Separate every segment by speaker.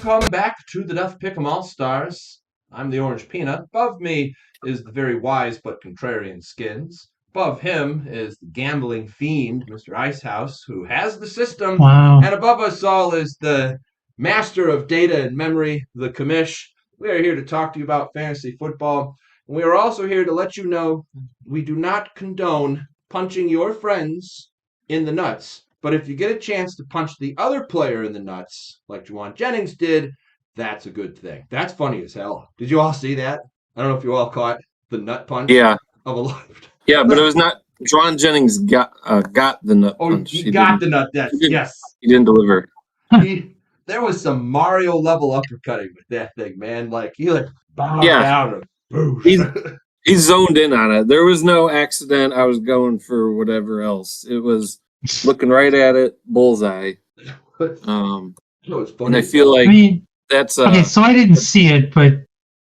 Speaker 1: Welcome back to the Duff Pickem AllStars. I'm the Orange Peanut. Above me is the very wise but contrarian Skinnnns. Above him is the gambling fiend, Mr. Icehouse, who has the system.
Speaker 2: Wow.
Speaker 1: And above us all is the master of data and memory, the Commish. We are here to talk to you about fantasy football. And we are also here to let you know we do not condone punching your friends in the nuts. But if you get a chance to punch the other player in the nuts, like JAUAN Jennings did, that's a good thing. That's funny as hell. Did you all see that? I don't know if you all caught the nut punch of a lifetime.
Speaker 3: Yeah, but it was not. JAUAN Jennings got the nut punch.
Speaker 1: He got the nut. Yes.
Speaker 3: He didn't deliver.
Speaker 1: There was some Mario level uppercutting with that thing, man. Like he bowed down and boom.
Speaker 3: He zoned in on it. There was no accident. I was going for whatever else. It was looking right at it, bullseye. And I feel like that's
Speaker 2: okay. So I didn't see it, but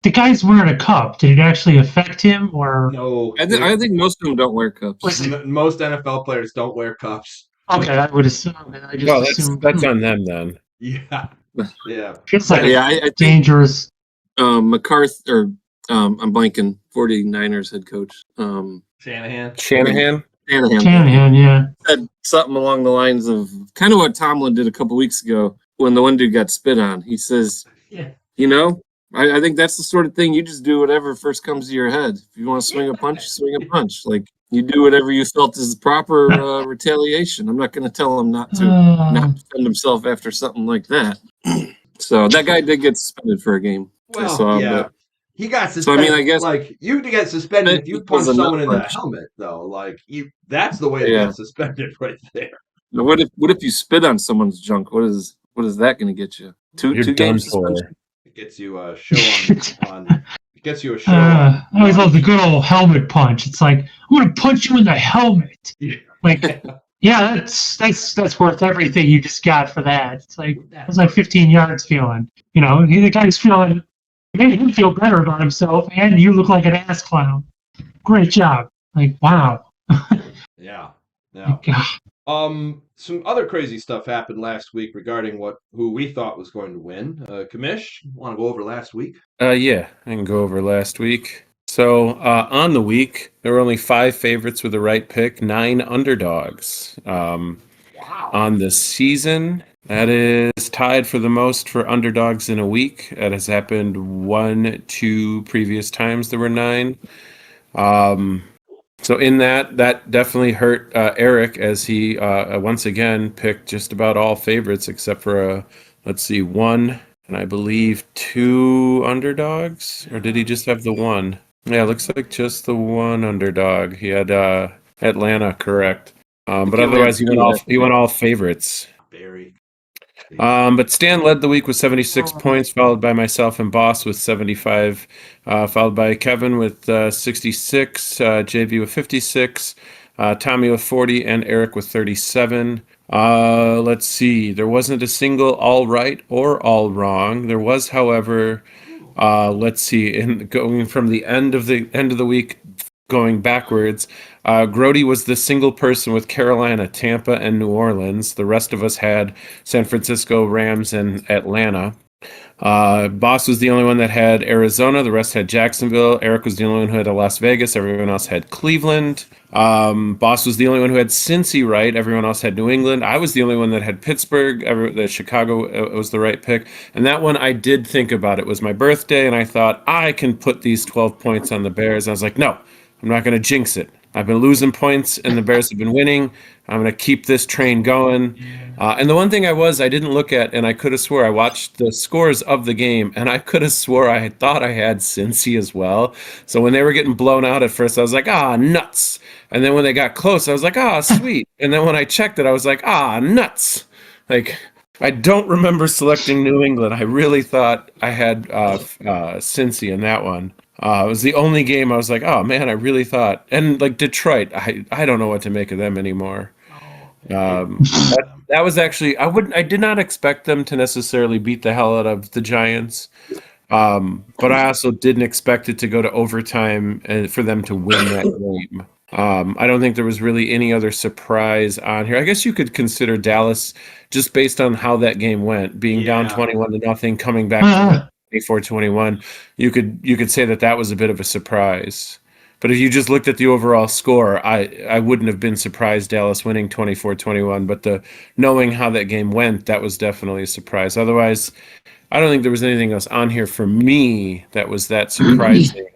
Speaker 2: the guy's wearing a cup. Did it actually affect him, or
Speaker 1: no?
Speaker 3: I think most of them don't wear cups.
Speaker 1: Most NFL players don't wear cups.
Speaker 2: Okay, I would assume. I just assumed
Speaker 4: that's on them then.
Speaker 1: Yeah.
Speaker 2: Feels like
Speaker 3: I think
Speaker 2: dangerous.
Speaker 3: McCarthy, or I'm blanking. 49ers head coach.
Speaker 1: Shanahan,
Speaker 2: yeah.
Speaker 3: Said something along the lines of kind of what Tomlin did a couple weeks ago when the one dude got spit on. He says, you know, I think that's the sort of thing you just do whatever first comes to your head. If you want to swing a punch, swing a punch. Like you do whatever you felt is the proper retaliation. I'm not going to tell him not to not defend himself after something like that. So that guy did get suspended for a game.
Speaker 1: Well, he got suspended.
Speaker 3: So I guess
Speaker 1: you get suspended if you punch someone in the helmet, though. That's the way to get suspended right there.
Speaker 3: Now, what if you spit on someone's junk? What is that going to get you? Two games suspension.
Speaker 1: It gets you a show on. It gets you a show.
Speaker 2: I always love the good old helmet punch. It's like I'm going to punch you in the helmet. Yeah, that's worth everything you just got for that. It's like it was like 15 yards feeling. You know, the guy's feeling. It made him feel better about himself, and you look like an ass clown. Great job. Like, wow.
Speaker 1: Yeah.
Speaker 2: God.
Speaker 1: Some other crazy stuff happened last week regarding who we thought was going to win. Commish, want to go over last week?
Speaker 4: Yeah, I can go over last week. So on the week, there were only 5 favorites with the right pick, 9 underdogs.
Speaker 1: Wow.
Speaker 4: On the season, that is tied for the most for underdogs in a week. That has happened 2 previous times. There were 9. So in that definitely hurt Eric, as he once again picked just about all favorites except for 1 and I believe 2 underdogs, or did he just have the 1? Yeah, it looks like just the 1 underdog. He had Atlanta correct, but otherwise he went all favorites.
Speaker 1: Very.
Speaker 4: But Stan led the week with 76 points, followed by myself and Boss with 75, followed by Kevin with 66, JV with 56, Tommy with 40, and Eric with 37. Let's see. There wasn't a single all right or all wrong. There was, however, let's see. Going from the end of the week, going backwards, Groady was the single person with Carolina, Tampa, and New Orleans. The rest of us had San Francisco, Rams, and Atlanta. Boss was the only one that had Arizona. The rest had Jacksonville. Eric was the only one who had Las Vegas. Everyone else had Cleveland. Boss was the only one who had Cincy right. Everyone else had New England. I was the only one that had Pittsburgh. The Chicago was the right pick. And that one I did think about. It was my birthday, and I thought, I can put these 12 points on the Bears. And I was like, no, I'm not going to jinx it. I've been losing points, and the Bears have been winning. I'm going to keep this train going. And the one thing I didn't look at, and I could have swore, I watched the scores of the game, and I could have swore I thought I had Cincy as well. So when they were getting blown out at first, I was like, nuts. And then when they got close, I was like, sweet. And then when I checked it, I was like, nuts. Like, I don't remember selecting New England. I really thought I had Cincy in that one. It was the only game I was like, oh man, I really thought. And like Detroit, I don't know what to make of them anymore. That was actually, I did not expect them to necessarily beat the hell out of the Giants. But I also didn't expect it to go to overtime and for them to win that game. I don't think there was really any other surprise on here. I guess you could consider Dallas just based on how that game went, being down 21-0, coming back to 24-21. You could say that was a bit of a surprise. But if you just looked at the overall score, I wouldn't have been surprised Dallas winning 24-21. But knowing how that game went, that was definitely a surprise. Otherwise, I don't think there was anything else on here for me that was that surprising.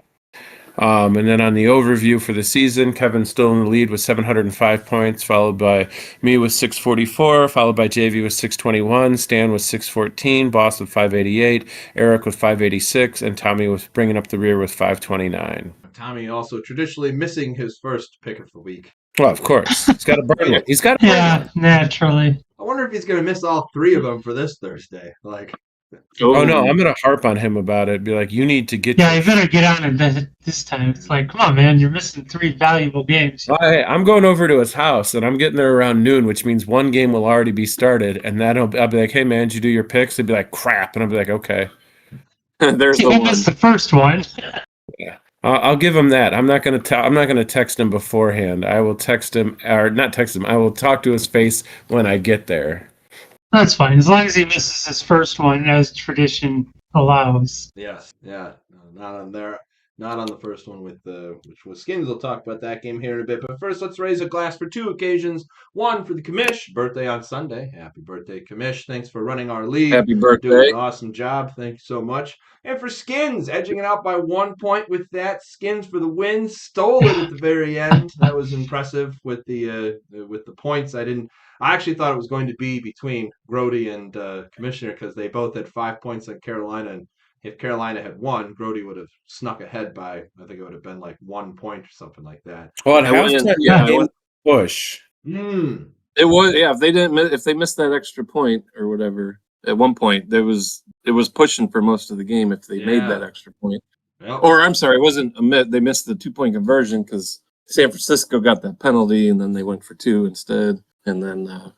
Speaker 4: And then on the overview for the season, Kevin's still in the lead with 705 points, followed by me with 644, followed by JV with 621, Stan with 614, Boss with 588, Eric with 586, and Tommy was bringing up the rear with 529.
Speaker 1: Tommy also traditionally missing his first pick of the week.
Speaker 4: Well, of course. He's got to burn it. He's got to burn it.
Speaker 2: Naturally.
Speaker 1: I wonder if he's going to miss all 3 of them for this Thursday.
Speaker 4: Oh no, I'm going to harp on him about it. Be like, you need to get...
Speaker 2: Yeah, you better get on it this time. It's like, come on, man, you're missing 3 valuable games.
Speaker 4: I'm going over to his house, and I'm getting there around noon, which means one game will already be started, and I'll be like, hey, man, did you do your picks? They'd be like, crap, and I'll be like, okay.
Speaker 3: There's the
Speaker 2: one.
Speaker 3: one.
Speaker 2: Missed the first one.
Speaker 4: Yeah. I'll give him that. I'm not going to text him beforehand. I will text him, or not text him. I will talk to his face when I get there.
Speaker 2: That's fine, as long as he misses his first one, as tradition allows.
Speaker 1: Yes, yeah, not on there, not on the first one which was Skinnnns. We'll talk about that game here in a bit. But first, let's raise a glass for 2 occasions. One for the Commish, birthday on Sunday. Happy birthday, Commish! Thanks for running our league.
Speaker 3: Happy birthday!
Speaker 1: Doing an awesome job. Thank you so much. And for Skinnnns, edging it out by 1 point with that. Skinnnns for the win. Stole it at the very end. That was impressive with the points. I actually thought it was going to be between Groady and Commissioner because they both had 5 points on Carolina, and if Carolina had won, Groady would have snuck ahead by, I think it would have been like 1 point or something like that.
Speaker 4: Well, it was push.
Speaker 3: It was, yeah. If they missed that extra point or whatever, at one point it was pushing for most of the game if they made that extra point.
Speaker 1: Yep.
Speaker 3: Or I'm sorry, it wasn't they missed the 2-point conversion because San Francisco got that penalty and then they went for 2 instead. And then, I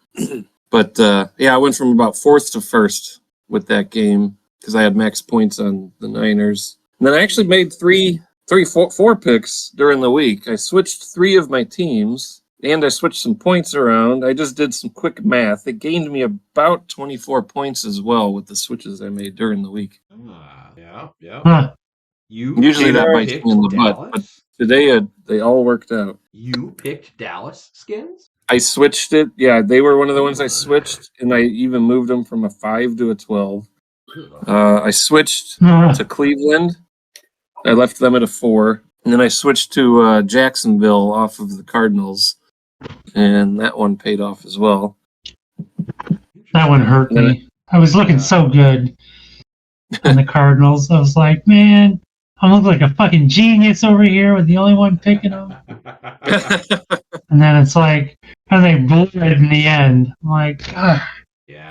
Speaker 3: went from about 4th to 1st with that game because I had max points on the Niners. And then I actually made four picks during the week. I switched 3 of my teams and I switched some points around. I just did some quick math. It gained me about 24 points as well with the switches I made during the week.
Speaker 1: Yeah.
Speaker 2: Huh.
Speaker 3: Usually that bites me in the butt, but today they all worked out.
Speaker 1: You picked Dallas, Skinnnns?
Speaker 3: I switched it. Yeah, they were one of the ones I switched, and I even moved them from a 5 to a 12. I switched to Cleveland. I left them at a 4. And then I switched to Jacksonville off of the Cardinals, and that one paid off as well.
Speaker 2: That one hurt me. I was looking so good in the Cardinals. I was like, man, I look like a fucking genius over here with the only one picking them. And then it's like, and they blew it in the end. I'm like,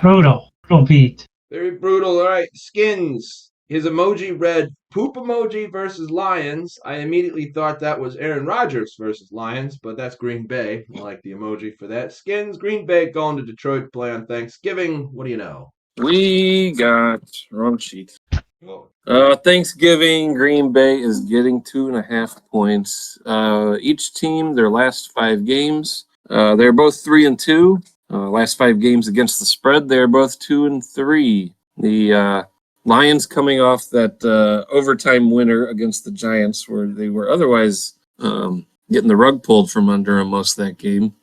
Speaker 2: brutal beat.
Speaker 1: Very brutal. All right, Skinnnns. His emoji read poop emoji versus Lions. I immediately thought that was Aaron Rodgers versus Lions, but that's Green Bay. I like the emoji for that. Skinnnns, Green Bay going to Detroit to play on Thanksgiving. What do you know?
Speaker 3: We got wrong sheet. Thanksgiving, Green Bay is getting 2.5 points. Each team, their last 5 games, they're both 3-2. Last 5 games against the spread, they're both 2-3. The Lions coming off that overtime winner against the Giants, where they were otherwise getting the rug pulled from under them most of that game.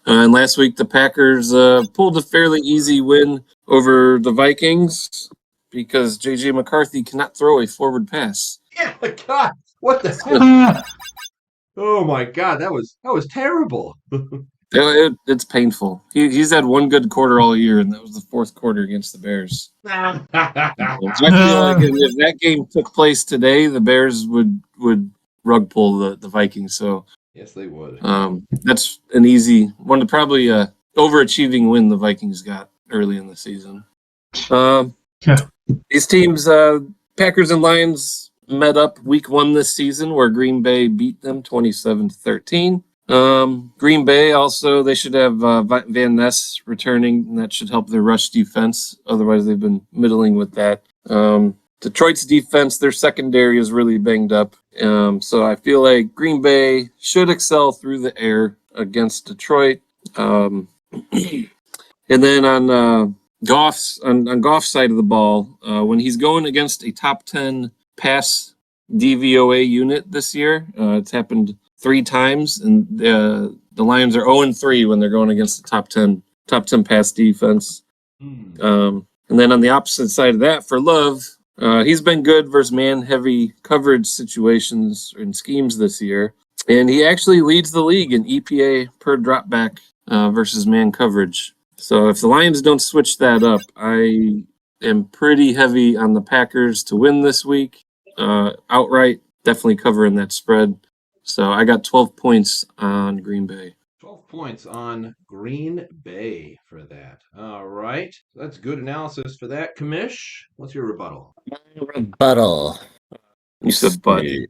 Speaker 3: And last week, the Packers pulled a fairly easy win over the Vikings because J.J. McCarthy cannot throw a forward pass.
Speaker 1: Yeah, my God, what the hell? Oh my God, that was terrible.
Speaker 3: It's painful. He's had one good quarter all year, and that was the 4th quarter against the Bears. I feel like if that game took place today, the Bears would rug pull the Vikings. So
Speaker 1: yes, they would.
Speaker 3: That's an easy one, probably overachieving win the Vikings got early in the season. These teams, Packers and Lions, met up week 1 this season, where Green Bay beat them 27-13. Green Bay also, they should have Van Ness returning, and that should help their rush defense. Otherwise, they've been middling with that. Detroit's defense, their secondary is really banged up. So I feel like Green Bay should excel through the air against Detroit. And then on Goff's side of the ball, when he's going against a top 10 pass DVOA unit this year, it's happened 3 times, and the Lions are 0-3 when they're going against the top 10 pass defense. And then on the opposite side of that, for Love, he's been good versus man-heavy coverage situations and schemes this year, and he actually leads the league in EPA per dropback versus man coverage. So if the Lions don't switch that up, I am pretty heavy on the Packers to win this week outright, definitely covering that spread. So I got 12 points on Green Bay.
Speaker 1: 12 points on Green Bay for that. All right. That's good analysis for that. Commish, what's your rebuttal?
Speaker 5: Rebuttal.
Speaker 3: You said buddy.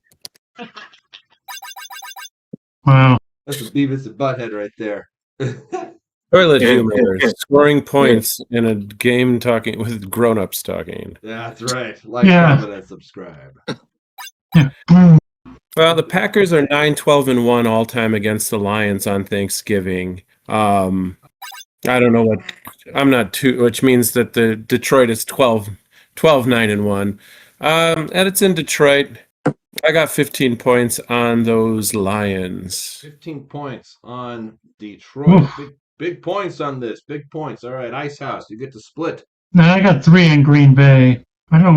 Speaker 2: Wow.
Speaker 1: That's a Beavis and Butthead right there.
Speaker 4: Toilet humor, scoring points in a game talking with grown-ups talking.
Speaker 1: That's right. Like, comment, and subscribe.
Speaker 4: Well, the Packers are 9-12-1 all time against the Lions on Thanksgiving. I don't know what I'm not too, which means that the Detroit is 12-9-1. And it's in Detroit. I got 15 points on those Lions.
Speaker 1: 15 points on Detroit. Big points on this. Big points. All right, Icehouse, you get to split.
Speaker 2: No, I got 3 in Green Bay. I don't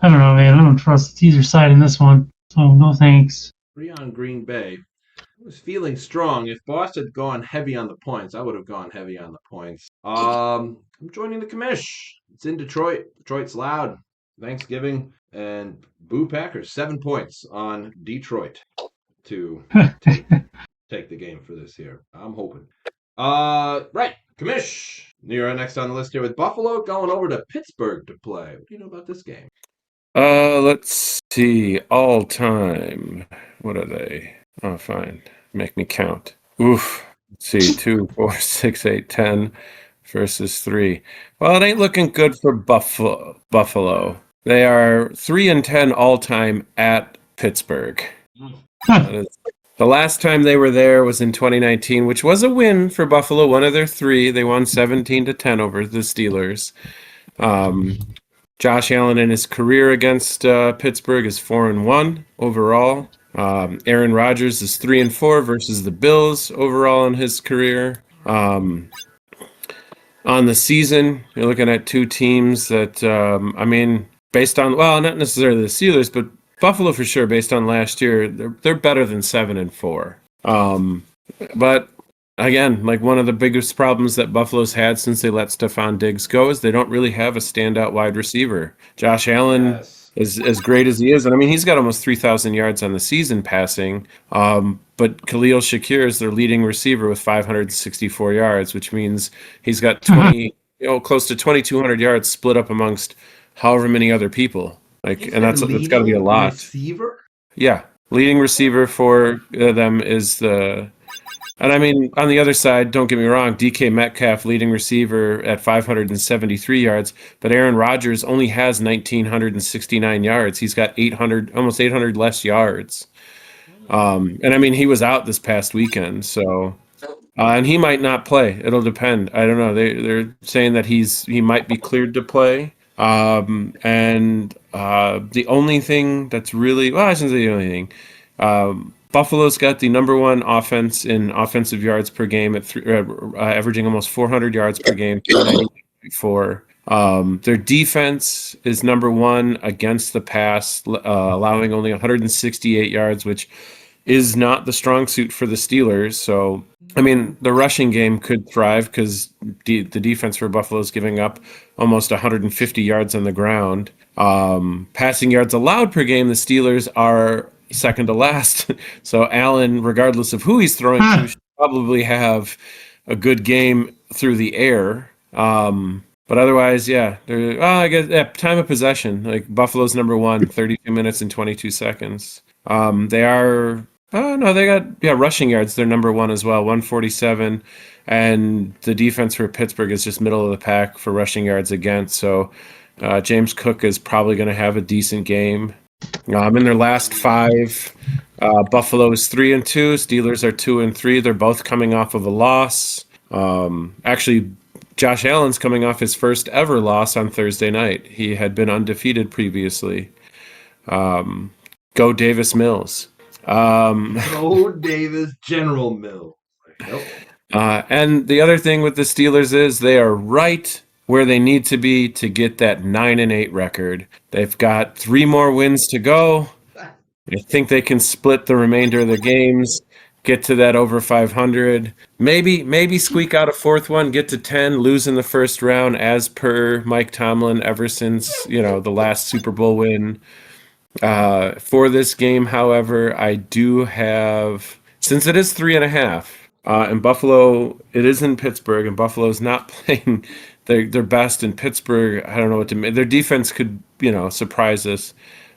Speaker 2: know, man. I don't trust either side in this one. So no thanks.
Speaker 1: 3 on Green Bay. I was feeling strong. If Boss had gone heavy on the points, I would have gone heavy on the points. I'm joining the commish. It's in Detroit. Detroit's loud. Thanksgiving. And Boo Packers, 7 points on Detroit to take the game for this here. I'm hoping. Right. Commish. You're next on the list here with Buffalo going over to Pittsburgh to play. What do you know about this game?
Speaker 4: Let's see. All time. What are they? Oh, fine. Make me count. Oof. Let's see. 2, 4, 6, 8, 10 versus 3. Well, it ain't looking good for Buffalo. They are 3-10 all time at Pittsburgh. The last time they were there was in 2019, which was a win for Buffalo. One of their 3. They won 17-10 over the Steelers. Josh Allen in his career against Pittsburgh is 4-1 overall. Aaron Rodgers is 3-4 versus the Bills overall in his career. On the season, you're looking at 2 teams that, based on, well, not necessarily the Steelers, but Buffalo for sure, based on last year, they're better than 7-4. But again, like one of the biggest problems that Buffalo's had since they let Stephon Diggs go is they don't really have a standout wide receiver. Josh Allen is as great as he is, and I mean he's got almost 3,000 yards on the season passing. But Khalil Shakir is their leading receiver with 564 yards, which means he's got close to 2,200 yards split up amongst however many other people. And that's got to be a lot.
Speaker 1: Receiver?
Speaker 4: Yeah, leading receiver for them is the. And I mean, on the other side, don't get me wrong, DK Metcalf, leading receiver at 573 yards, but Aaron Rodgers only has 1,969 yards. He's got almost 800 less yards. And I mean, he was out this past weekend, so and he might not play. It'll depend. I don't know. They're saying that he might be cleared to play. And the only thing that's really, well, I shouldn't say the only thing. Buffalo's got the number 1 offense in offensive yards per game at averaging almost 400 yards per game, 394. Their defense is number 1 against the pass, allowing only 168 yards, which is not the strong suit for the Steelers. So, I mean, the rushing game could thrive because the defense for Buffalo is giving up almost 150 yards on the ground. Passing yards allowed per game, the Steelers are second to last. So Allen, regardless of who he's throwing to, should probably have a good game through the air. But otherwise, yeah. I guess time of possession. Like Buffalo's number 1, 32 minutes and 22 seconds. They are. Oh no, they got rushing yards. They're number 1 as well, 147, and the defense for Pittsburgh is just middle of the pack for rushing yards against. So, James Cook is probably going to have a decent game. In their last 5, Buffalo is 3-2. Steelers are 2-3. They're both coming off of a loss. Actually, Josh Allen's coming off his first ever loss on Thursday night. He had been undefeated previously. Go Davis Mills.
Speaker 1: Go Davis General Mills. Nope.
Speaker 4: And the other thing with the Steelers is they are right where they need to be to get that 9-8 record. They've got 3 more wins to go. I think they can split the remainder of the games, get to that over 500. Maybe squeak out a 4th one, get to 10, lose in the first round, as per Mike Tomlin ever since the last Super Bowl win. For this game, however, I do have, since it is 3.5. In Buffalo, it is in Pittsburgh, and Buffalo's not playing their best in Pittsburgh. I don't know what to make. Their defense could, surprise us.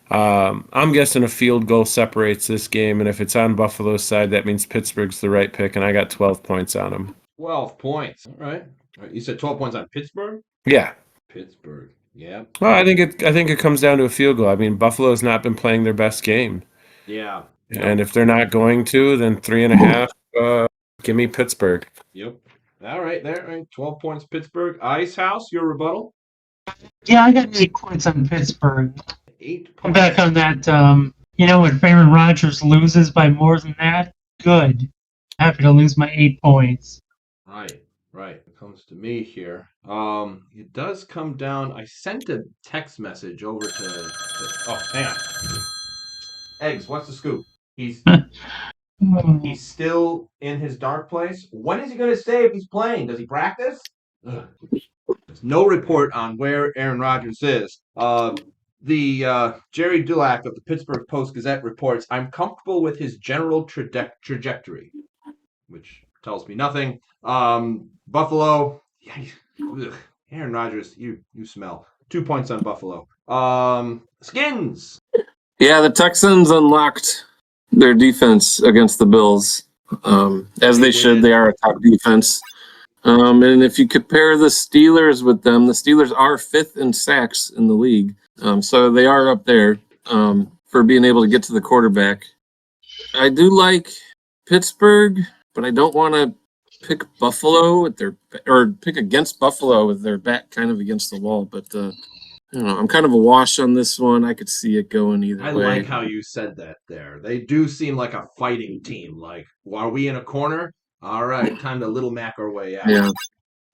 Speaker 4: I'm guessing a field goal separates this game, and if it's on Buffalo's side, that means Pittsburgh's the right pick, and I got 12 points on them.
Speaker 1: 12 points. All right. You said 12 points on Pittsburgh?
Speaker 4: Yeah.
Speaker 1: Pittsburgh. Yeah.
Speaker 4: Well, I think it comes down to a field goal. I mean, Buffalo's not been playing their best game.
Speaker 1: Yeah.
Speaker 4: And if they're not going to, then 3.5. Give me Pittsburgh.
Speaker 1: Yep. All right, there. All right. 12 points, Pittsburgh. Icehouse, your rebuttal?
Speaker 2: Yeah, I got 8 points on Pittsburgh.
Speaker 1: 8
Speaker 2: I'm
Speaker 1: points.
Speaker 2: back on that. If Aaron Rodgers loses by more than that, good. Happy to lose my 8 points.
Speaker 1: Right. It comes to me here. It does come down. I sent a text message over to oh, hang on. Eggs, what's the scoop? He's still in his dark place. When is he going to stay if he's playing? Does he practice? Ugh. There's no report on where Aaron Rodgers is. The Jerry Dulac of the Pittsburgh Post-Gazette reports, I'm comfortable with his general trajectory, which tells me nothing. Buffalo, Aaron Rodgers, you smell. 2 points on Buffalo. Skinnnns.
Speaker 3: Yeah, the Texans unlocked their defense against the Bills, as they should. They are a top defense. And if you compare the Steelers with them, the Steelers are 5th in sacks in the league. So they are up there for being able to get to the quarterback. I do like Pittsburgh, but I don't want to pick Buffalo or pick against Buffalo with their back kind of against the wall. But I'm kind of a wash on this one. I could see it going either way.
Speaker 1: I like how you said that there. They do seem like a fighting team. Like, are we in a corner? All right, time to Little Mac our way out.
Speaker 3: Yeah.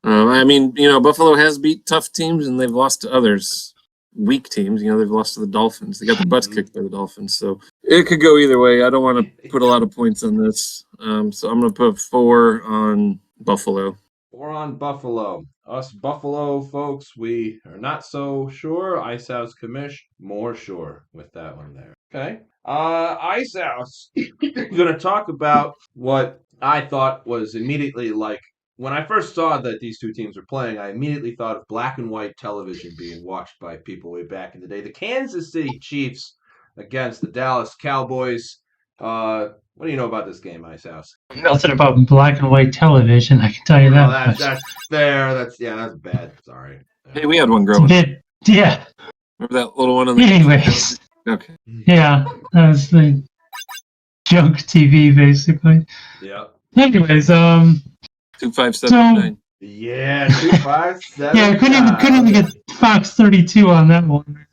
Speaker 3: Buffalo has beat tough teams, and they've lost to others, weak teams. They've lost to the Dolphins. They got their butts kicked by the Dolphins. So it could go either way. I don't want to put a lot of points on this. So I'm going to put 4 on Buffalo.
Speaker 1: 4 on Buffalo. Us Buffalo folks, we are not so sure. Icehouse Commish, more sure with that one there. Okay. Icehouse, we're going to talk about what I thought was immediately like, when I first saw that these two teams were playing, I immediately thought of black and white television being watched by people way back in the day. The Kansas City Chiefs against the Dallas Cowboys. What do you know about this game, Icehouse?
Speaker 2: Nothing about black and white television, I can tell you that.
Speaker 1: That's fair. That's bad. Sorry.
Speaker 3: Hey, we had one growing up.
Speaker 2: Yeah.
Speaker 3: Remember that little one on the
Speaker 2: Anyways.
Speaker 3: Okay.
Speaker 2: Yeah, that was the junk TV, basically.
Speaker 1: Yeah.
Speaker 2: Anyways,
Speaker 3: 2579.
Speaker 1: Yeah, 257.
Speaker 2: Yeah, I couldn't even get Fox 32 on that one.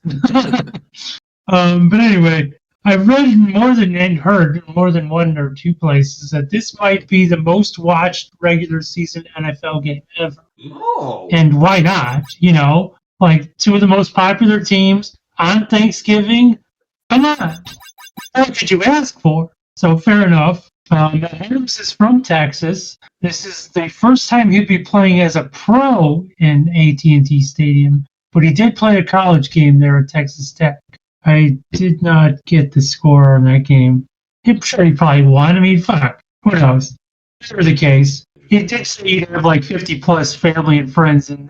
Speaker 2: But anyway, I've read and heard more than 1 or 2 places that this might be the most watched regular season NFL game ever.
Speaker 1: Oh.
Speaker 2: And why not? Like 2 of the most popular teams on Thanksgiving. Come on. What could you ask for? So fair enough. Adams is from Texas. This is the first time he'd be playing as a pro in AT&T Stadium, but he did play a college game there at Texas Tech. I did not get the score on that game. I'm sure he probably won. I mean, fuck. Who knows? Whatever the case. He did say he'd have like 50 plus family and friends in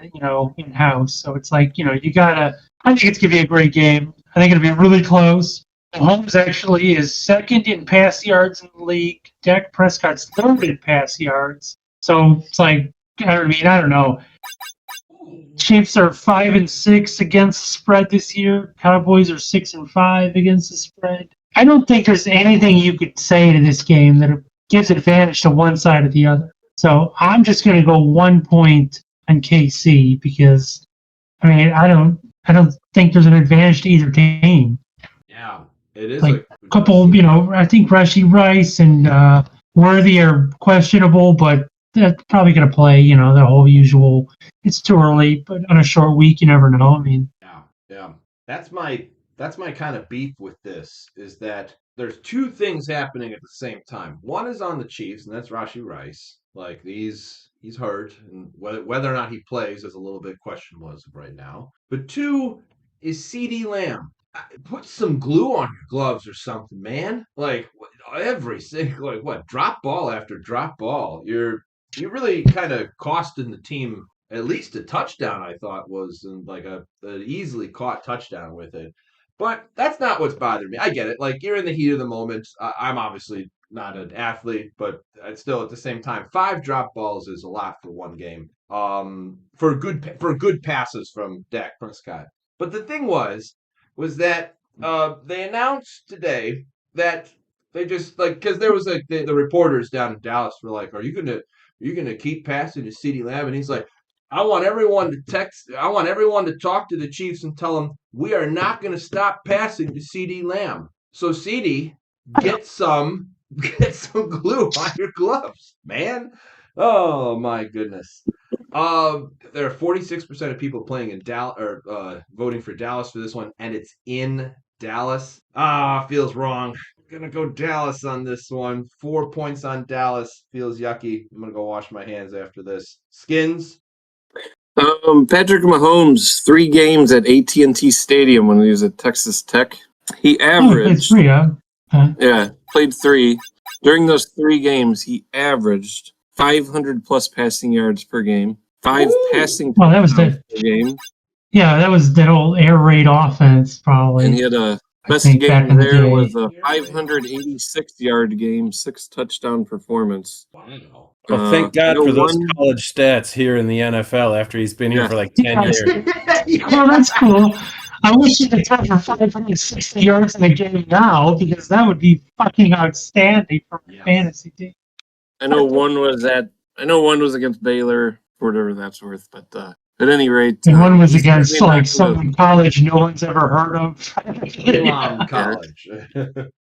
Speaker 2: house. So it's like, you gotta, I think it's gonna be a great game. I think it'll be really close. Mahomes actually is 2nd in pass yards in the league. Dak Prescott's 3rd in pass yards. So it's like, I don't know. Chiefs are 5-6 against the spread this year. Cowboys are 6-5 against the spread. I don't think there's anything you could say to this game that gives advantage to one side or the other. So I'm just going to go 1 point on KC because, I mean, I don't think there's an advantage to either team.
Speaker 1: Yeah, it is
Speaker 2: like a couple. I think Rashee Rice and Worthy are questionable, but they're probably going to play. The whole usual. It's too early, but on a short week, you never know. I mean,
Speaker 1: yeah. That's my kind of beef with this is that there's two things happening at the same time. One is on the Chiefs, and that's Rashee Rice. Like he's hurt, and whether or not he plays is a little bit questionable as of right now. But two is CeeDee Lamb. Put some glue on your gloves or something, man. Like every single drop ball after drop ball. You're really kind of costing the team at least a touchdown. I thought was like an easily caught touchdown with it. But that's not what's bothering me. I get it. Like you're in the heat of the moment. I'm obviously not an athlete, but still at the same time, 5 drop balls is a lot for one game. For good passes from Dak Prescott. But the thing was that they announced today that they just because there was the reporters down in Dallas were like, are you gonna keep passing to CeeDee Lamb? And he's like, I want everyone to talk to the Chiefs and tell them we are not going to stop passing to CeeDee Lamb. So CeeDee, get some glue on your gloves, man. Oh my goodness. There are 46% of people playing in Dallas or voting for Dallas for this one, and it's in Dallas. Feels wrong. Gonna go Dallas on this one. 4 points on Dallas. Feels yucky. I'm gonna go wash my hands after this. Skinnnns.
Speaker 3: Patrick Mahomes, 3 games at AT&T Stadium when he was at Texas Tech. He averaged. Played 3. During those 3 games, he averaged 500 plus passing yards per game. 5 passing
Speaker 2: that
Speaker 3: per game.
Speaker 2: Yeah, that was that old air raid offense, probably.
Speaker 3: And he had a best game there was a 586-yard game, 6 touchdown performance.
Speaker 1: Wow.
Speaker 4: Well, thank God for those college stats here in the NFL after he's been here for like 10 years.
Speaker 2: Well, that's cool. I wish he could throw for 560 yards in a game now because that would be fucking outstanding for a fantasy team.
Speaker 3: I know one was against Baylor, for whatever that's worth, but at any rate,
Speaker 2: and one was against some college no one's ever heard of.
Speaker 1: College.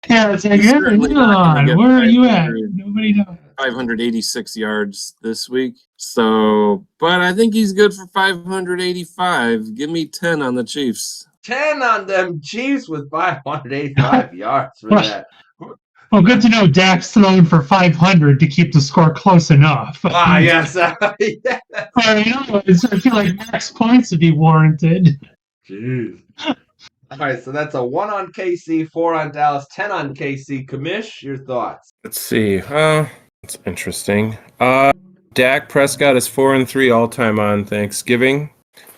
Speaker 2: Yeah, it's like, where are you at? Nobody knows.
Speaker 3: 586 yards this week. So, but I think he's good for 585. Give me 10 on the Chiefs.
Speaker 1: 10 on them Chiefs with 585 yards for that.
Speaker 2: Well, good to know Dak's throwing for 500 to keep the score close enough.
Speaker 1: Yes. Yeah.
Speaker 2: I feel like max points would be warranted.
Speaker 1: Jeez. All right, so that's a 1 on KC, 4 on Dallas, 10 on KC. Commish, your thoughts?
Speaker 4: Let's see. It's interesting. Dak Prescott is 4-3 all-time on Thanksgiving,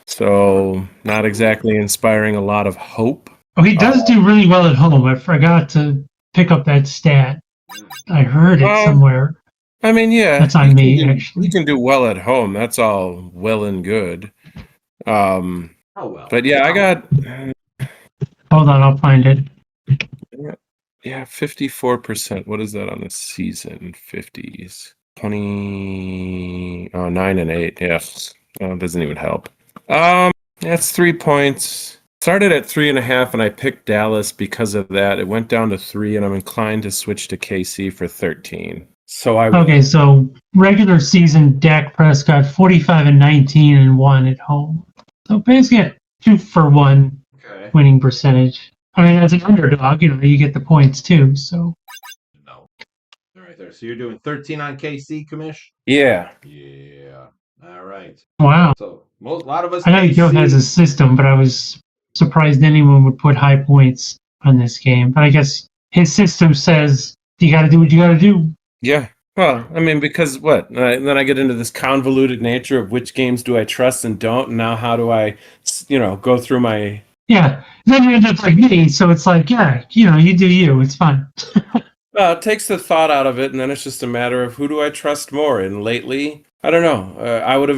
Speaker 4: so not exactly inspiring a lot of hope.
Speaker 2: Oh, he does do really well at home. I forgot to pick up that stat. I heard it somewhere.
Speaker 4: I mean, yeah.
Speaker 2: That's on me, actually.
Speaker 4: He can do well at home. That's all well and good.
Speaker 1: Well.
Speaker 4: But yeah, I got...
Speaker 2: Hold on, I'll find it.
Speaker 4: Yeah, 54%. What is that on the season? 50s. 9 and 8. Yes. It doesn't even help. That's 3 points. Started at 3.5, and I picked Dallas because of that. It went down to 3, and I'm inclined to switch to KC for 13. So regular season, Dak Prescott 45-19 and 1 at home. So basically, a 2-for-1 winning percentage. I mean, as an underdog, you get the points too. So.
Speaker 1: No. All right, there. So you're doing 13 on KC, Commish?
Speaker 4: Yeah.
Speaker 1: Yeah. All right.
Speaker 2: Wow.
Speaker 1: So a lot of us.
Speaker 2: I know Joe has a system, but I was surprised anyone would put high points on this game. But I guess his system says you got to do what you got to do.
Speaker 4: Yeah. Well, I mean, because what? Then I get into this convoluted nature of which games do I trust and don't. And now how do I, go through my...
Speaker 2: Yeah. Then you end up like me. So it's like, you do you. It's fine.
Speaker 4: Well, it takes the thought out of it. And then it's just a matter of who do I trust more. And lately, I don't know. I would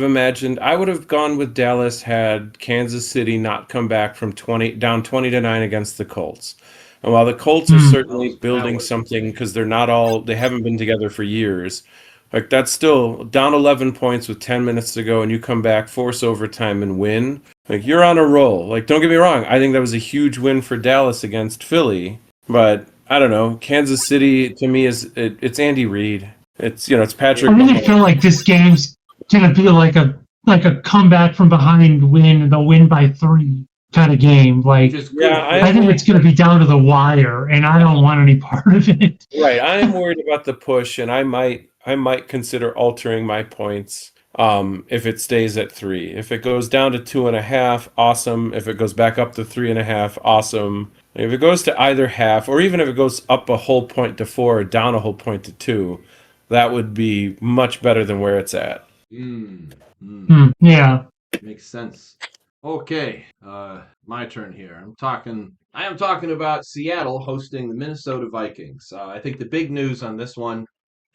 Speaker 4: have gone with Dallas had Kansas City not come back from down 20-9 against the Colts. And while the Colts are certainly building something because they haven't been together for years, like that's still down 11 points with 10 minutes to go and you come back, force overtime and win. Like you're on a roll. Like don't get me wrong, I think that was a huge win for Dallas against Philly, but I don't know. Kansas City to me it's Andy Reid. It's Patrick
Speaker 2: I really
Speaker 4: Mahomes.
Speaker 2: feel like this game's gonna be like a comeback from behind win, and they'll win by 3 kind of game. Like, I think it's gonna be down to the wire, and I don't want any part of it.
Speaker 4: Right, I'm worried about the push, and I might consider altering my points if it stays at 3. If it goes down to 2.5, awesome. If it goes back up to 3.5, awesome. If it goes to either half, or even if it goes up a whole point to 4 or down a whole point to 2, that would be much better than where it's at.
Speaker 2: Yeah.
Speaker 1: Makes sense. Okay, my turn here. I am talking about Seattle hosting the Minnesota Vikings. I think the big news on this one,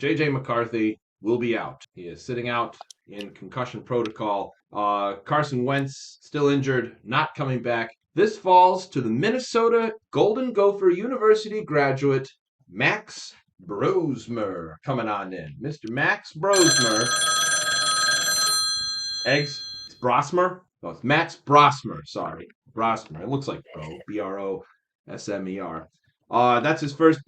Speaker 1: JJ McCarthy will be out. He is sitting out in concussion protocol. Carson Wentz still injured, not coming back. This falls to the Minnesota Golden Gopher University graduate, Max Brosmer, coming on in. Mr. Max Brosmer. It's Brosmer? Oh, it's Max Brosmer. Sorry. Brosmer. It looks like Bro. Brosmer. That's his first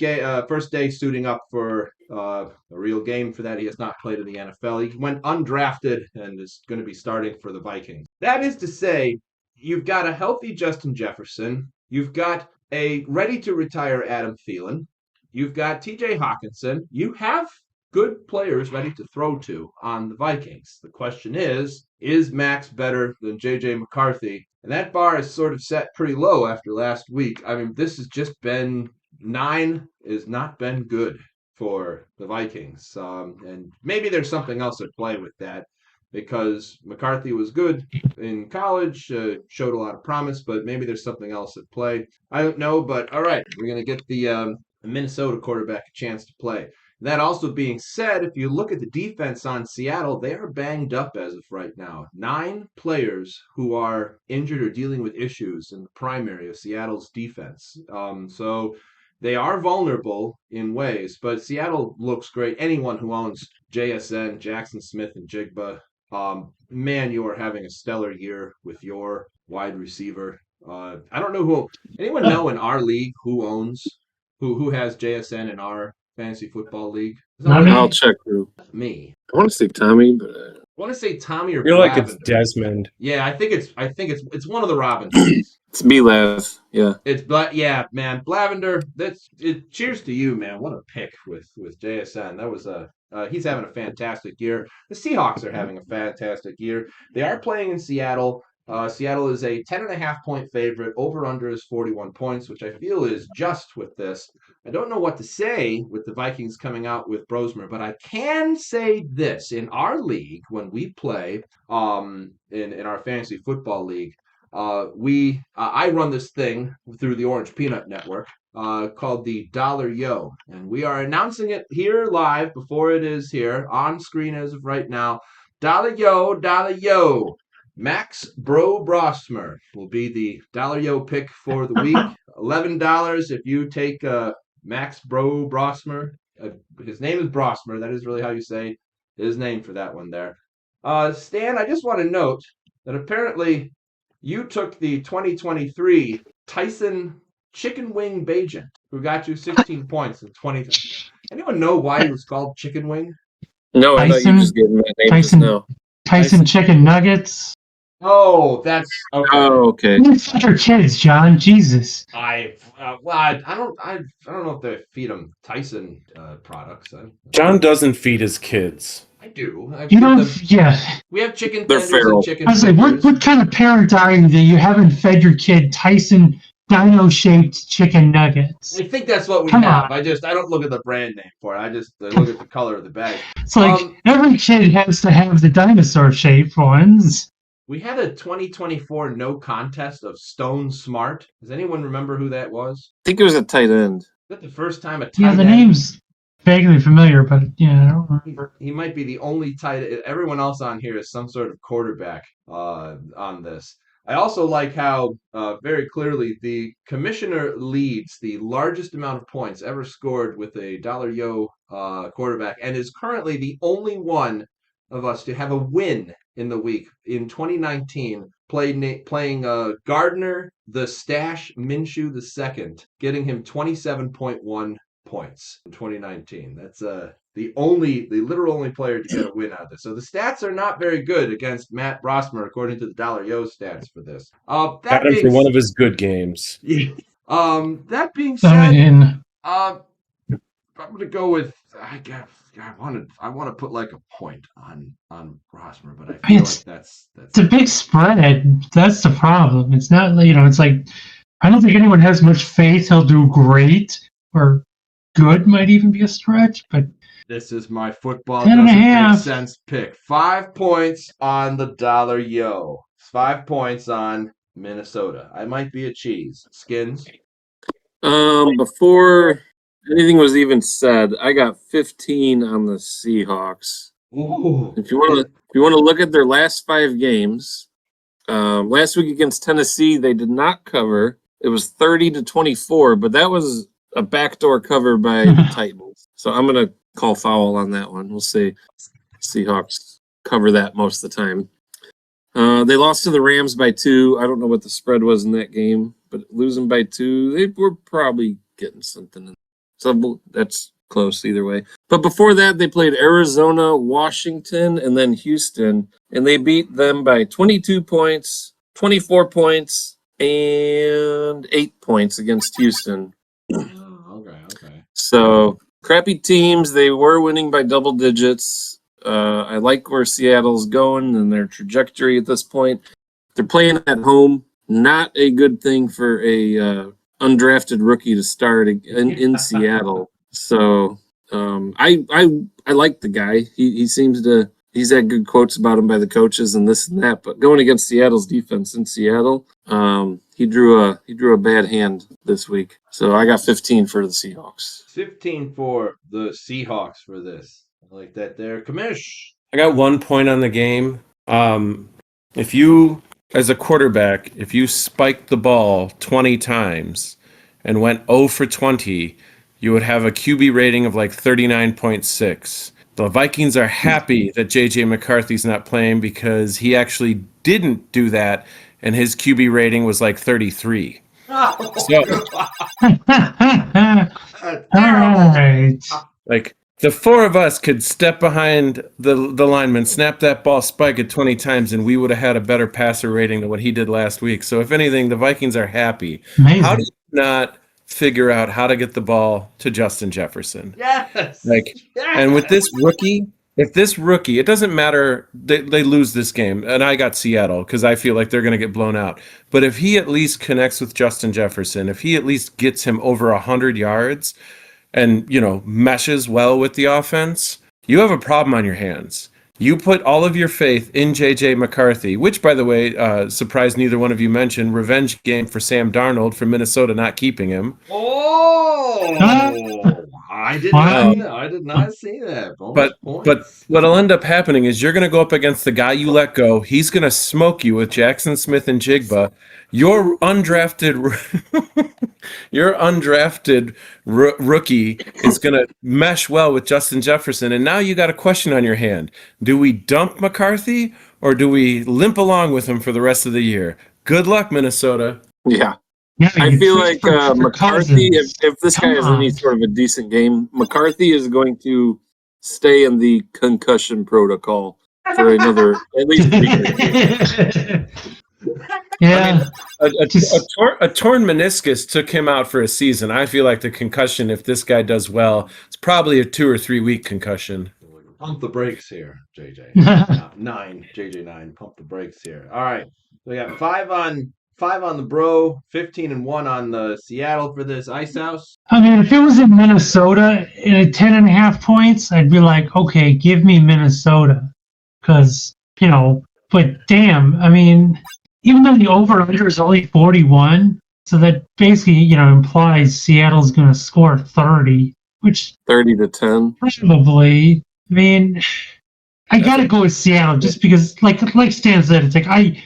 Speaker 1: day suiting up for a real game for that. He has not played in the NFL. He went undrafted and is going to be starting for the Vikings. That is to say, you've got a healthy Justin Jefferson. You've got a ready-to-retire Adam Thielen. You've got T.J. Hawkinson. You have good players ready to throw to on the Vikings. The question is Max better than J.J. McCarthy? And that bar is sort of set pretty low after last week. I mean, this has just been 9 has not been good for the Vikings. And maybe there's something else at play with that because McCarthy was good in college, showed a lot of promise, but maybe there's something else at play. I don't know, but all right, we're going to get the Minnesota quarterback a chance to play. That also being said, if you look at the defense on Seattle, they are banged up as of right now. 9 players who are injured or dealing with issues in the primary of Seattle's defense. So they are vulnerable in ways, but Seattle looks great. Anyone who owns JSN, Jackson Smith, and Jigba, man, you are having a stellar year with your wide receiver. I don't know anyone know in our league who has JSN in our fantasy football league?
Speaker 3: I'll check through.
Speaker 1: Me.
Speaker 3: I want to say Tommy, but
Speaker 1: I want to say Tommy or
Speaker 4: You're like
Speaker 1: Lavender.
Speaker 4: it's Desmond.
Speaker 1: Yeah, I think it's one of the Robinsons.
Speaker 3: it's Milav. Yeah.
Speaker 1: Yeah, man. Lavender, cheers to you, man. What a pick with JSN. That was he's having a fantastic year. The Seahawks are having a fantastic year. They are playing in Seattle. Seattle is a 10.5-point favorite. Over-under is 41 points, which I feel is just with this. I don't know what to say with the Vikings coming out with Brosmer, but I can say this. In our league, when we play in our fantasy football league, I run this thing through the Orange Peanut Network called the Dollar Yo, and we are announcing it here live before it is here on screen as of right now. Dollar Yo, Dollar Yo. Max Brosmer will be the Dollar Yo pick for the week. $11 if you take Max Brosmer. His name is Brosmer. That is really how you say his name for that one there. Stan, I just want to note that apparently you took the 2023 Tyson Chicken Wing Bajent, who got you 16 points in 20. Anyone know why he was called Chicken Wing?
Speaker 3: No, I thought you just gave him that name just now.
Speaker 2: Tyson Chicken Nuggets.
Speaker 1: Oh, that's okay.
Speaker 3: Oh, okay.
Speaker 2: You feed your kids, John. Jesus.
Speaker 1: I don't know if they feed them Tyson products.
Speaker 4: John doesn't feed his kids.
Speaker 1: I do.
Speaker 2: Yeah.
Speaker 1: We have chicken
Speaker 3: They're
Speaker 1: tenders
Speaker 3: feral.
Speaker 1: and chicken.
Speaker 2: I was like, what kind of parent are you that you haven't fed your kid Tyson dino-shaped chicken nuggets?
Speaker 1: I think that's what we
Speaker 2: Come
Speaker 1: have.
Speaker 2: on.
Speaker 1: I don't look at the brand name for it. I look at the color of the bag.
Speaker 2: It's like every kid has to have the dinosaur-shaped ones.
Speaker 1: We had a 2024 no contest of Stone Smart. Does anyone remember who that was?
Speaker 3: I think it was a tight end.
Speaker 1: Is that the first time a tight
Speaker 2: Yeah, the
Speaker 1: end?
Speaker 2: names. vaguely familiar, but yeah, I don't remember.
Speaker 1: He might be the only tight. Everyone else on here is some sort of quarterback on this. I also like how very clearly the commissioner leads the largest amount of points ever scored with a Dollar Yo quarterback, and is currently the only one of us to have a win in the week in 2019, playing Gardner the Stash Minshew the second, getting him 27.1 points in 2019. That's the literal only player to get a win out of this. So the stats are not very good against Matt Rossmer, according to the Dollar Yo stats for this.
Speaker 4: Got him for one of his good games.
Speaker 1: That being
Speaker 2: I
Speaker 1: said,
Speaker 2: mean,
Speaker 1: I'm gonna go with I want to put like a point on Rossmer, but I feel like that's
Speaker 2: it's a big spread. That's the problem. It's not, it's like, I don't think anyone has much faith he'll do great, or good might even be a stretch, but
Speaker 1: this is my football
Speaker 2: 10 and a
Speaker 1: doesn't
Speaker 2: half.
Speaker 1: make sense pick. 5 points on the Dollar Yo. 5 points on Minnesota. I might be a cheese. Skinns.
Speaker 3: Before anything was even said, I got 15 on the Seahawks.
Speaker 1: Ooh.
Speaker 3: If you want to look at their last 5 games, last week against Tennessee, they did not cover. It was 30-24, but that was a backdoor cover by the Titans. So I'm gonna call foul on that one. We'll see. Seahawks cover that most of the time. They lost to the Rams by 2. I don't know what the spread was in that game, but losing by 2, they were probably getting something. So that's close either way. But before that, they played Arizona, Washington, and then Houston, and they beat them by 22 points, 24 points, and 8 points against Houston.
Speaker 1: Okay.
Speaker 3: So crappy teams. They were winning by double digits. I like where Seattle's going and their trajectory at this point. They're playing at home. Not a good thing for a undrafted rookie to start in Seattle. So I like the guy. He seems to. He's had good quotes about him by the coaches and this and that. But going against Seattle's defense in Seattle, he drew a bad hand this week. So I got 15 for the Seahawks.
Speaker 1: 15 for the Seahawks for this. I like that there. Commish.
Speaker 4: I got 1 point on the game. If you, as a quarterback, if you spiked the ball 20 times and went 0 for 20, you would have a QB rating of like 39.6. The Vikings are happy that J.J. McCarthy's not playing because he actually didn't do that, and his QB rating was like 33. So,
Speaker 2: all right.
Speaker 4: like, the 4 of us could step behind the lineman, snap that ball, spike it 20 times, and we would have had a better passer rating than what he did last week. So, if anything, the Vikings are happy.
Speaker 2: Amazing.
Speaker 4: How do you not figure out how to get the ball to Justin Jefferson?
Speaker 1: Yes.
Speaker 4: And with this rookie, it doesn't matter. They lose this game, and I got Seattle because I feel like they're going to get blown out. But if he at least connects with Justin Jefferson, if he at least gets him over 100 yards and, meshes well with the offense, you have a problem on your hands. You put all of your faith in J.J. McCarthy, which, by the way, surprised neither one of you mentioned, revenge game for Sam Darnold for Minnesota not keeping him.
Speaker 1: Oh! I did not see that.
Speaker 4: But what'll end up happening is you're going to go up against the guy you let go. He's going to smoke you with Jackson Smith and Jigba. Your undrafted rookie is going to mesh well with Justin Jefferson, and now you got a question on your hand. Do we dump McCarthy or do we limp along with him for the rest of the year? Good luck, Minnesota.
Speaker 3: Yeah.
Speaker 2: Yeah,
Speaker 3: I feel like McCarthy, if this guy has any sort of a decent game, McCarthy is going to stay in the concussion protocol for another at least 3 years.
Speaker 2: Yeah.
Speaker 4: I mean, a torn meniscus took him out for a season. I feel like the concussion, if this guy does well, it's probably a 2 or 3 week concussion.
Speaker 1: Pump the brakes here, JJ. 9, JJ 9. Pump the brakes here. All right. We got 5 on the Bro, 15 and 1 on the Seattle for this Icehouse.
Speaker 2: I mean, if it was in Minnesota at 10.5 points, I'd be like, okay, give me Minnesota. Because, but damn, I mean, even though the over-under is only 41, so that basically, implies Seattle's going to score 30. which
Speaker 3: 30-10.
Speaker 2: probably. I mean, I gotta go with Seattle just because, like Stan said, it's like I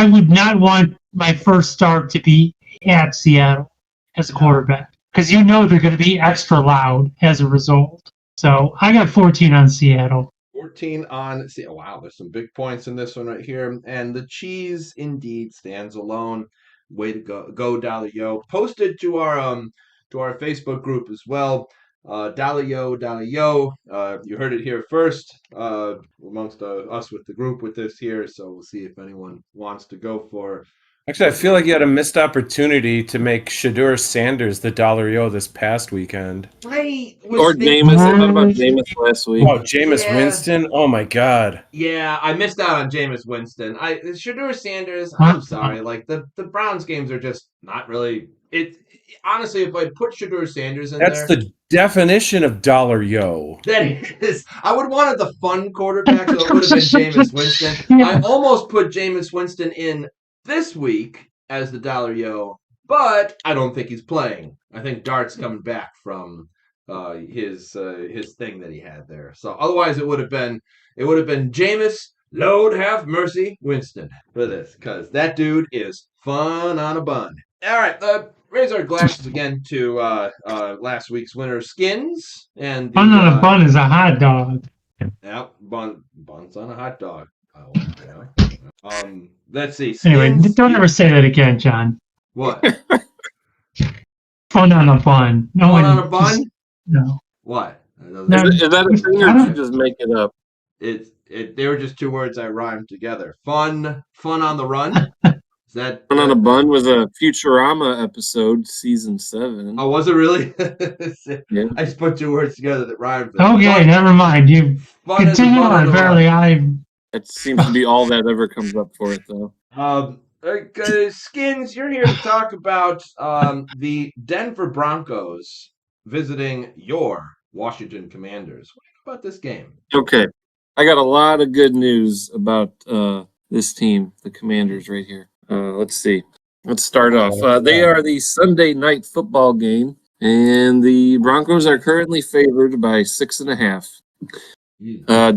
Speaker 2: would not want my first start to be at Seattle as a quarterback because they're going to be extra loud as a result. So I got 14 on Seattle.
Speaker 1: 14 on Seattle. Wow, there's some big points in this one right here. And the cheese indeed stands alone. Way to go, Dalio. Posted to our Facebook group as well. Dalio. You heard it here first amongst us with the group with this here. So we'll see if anyone wants to go for.
Speaker 4: Actually, I feel like you had a missed opportunity to make Shedeur Sanders the $1 this past weekend.
Speaker 3: Or Jameis. I thought about Jameis last week.
Speaker 4: Oh, Jameis Winston? Oh, my God.
Speaker 1: Yeah, I missed out on Jameis Winston. Shedeur Sanders, I'm sorry. Like, the Browns games are just not really... Honestly, if I put Shedeur Sanders in
Speaker 4: That's the definition of $.
Speaker 1: That is. I would have wanted the fun quarterback, so it would have been Jameis Winston. I almost put Jameis Winston in this week as the $, but I don't think he's playing. I think Dart's coming back from his thing that he had there. So otherwise, it would have been Jameis, Lord have mercy, Winston for this, because that dude is fun on a bun. All right, raise our glasses again to last week's winner, Skinnnns, and
Speaker 2: fun on a bun is a hot dog.
Speaker 1: Yeah, buns on a hot dog. Oh, yeah. Let's see.
Speaker 2: Anyway, don't ever say that again, John.
Speaker 1: What?
Speaker 2: Fun on a bun. No
Speaker 1: Fun
Speaker 2: one
Speaker 1: on a bun?
Speaker 2: Just, no.
Speaker 1: What?
Speaker 3: Is that a thing, or did you just make it up?
Speaker 1: They were just two words I rhymed together. Fun on the run. Is that
Speaker 3: Fun on a Bun was a Futurama episode, season 7.
Speaker 1: Oh, was it really?
Speaker 3: Yeah.
Speaker 1: I just put two words together that rhymed.
Speaker 2: Okay, never mind. You continue on. Apparently,
Speaker 3: It seems to be all that ever comes up for it, though.
Speaker 1: Skinnnns, you're here to talk about the Denver Broncos visiting your Washington Commanders. What do you know about this game?
Speaker 3: Okay. I got a lot of good news about this team, the Commanders, right here. Let's see. Let's start off. They are the Sunday night football game, and the Broncos are currently favored by 6.5.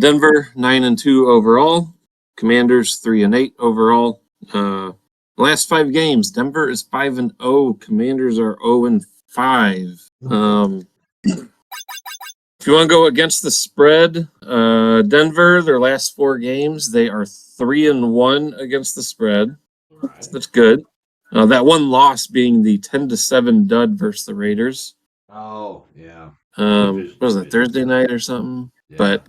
Speaker 3: Denver 9-2 overall. Commanders 3-8 overall. Last 5 games, Denver is 5-0. Commanders are 0-5. If you want to go against the spread, Denver, their last 4 games, they are 3-1 against the spread.
Speaker 1: Right.
Speaker 3: So that's good. That one loss being the 10-7 dud versus the Raiders.
Speaker 1: Oh, yeah.
Speaker 3: What was it, Thursday night or something?
Speaker 1: Yeah.
Speaker 3: But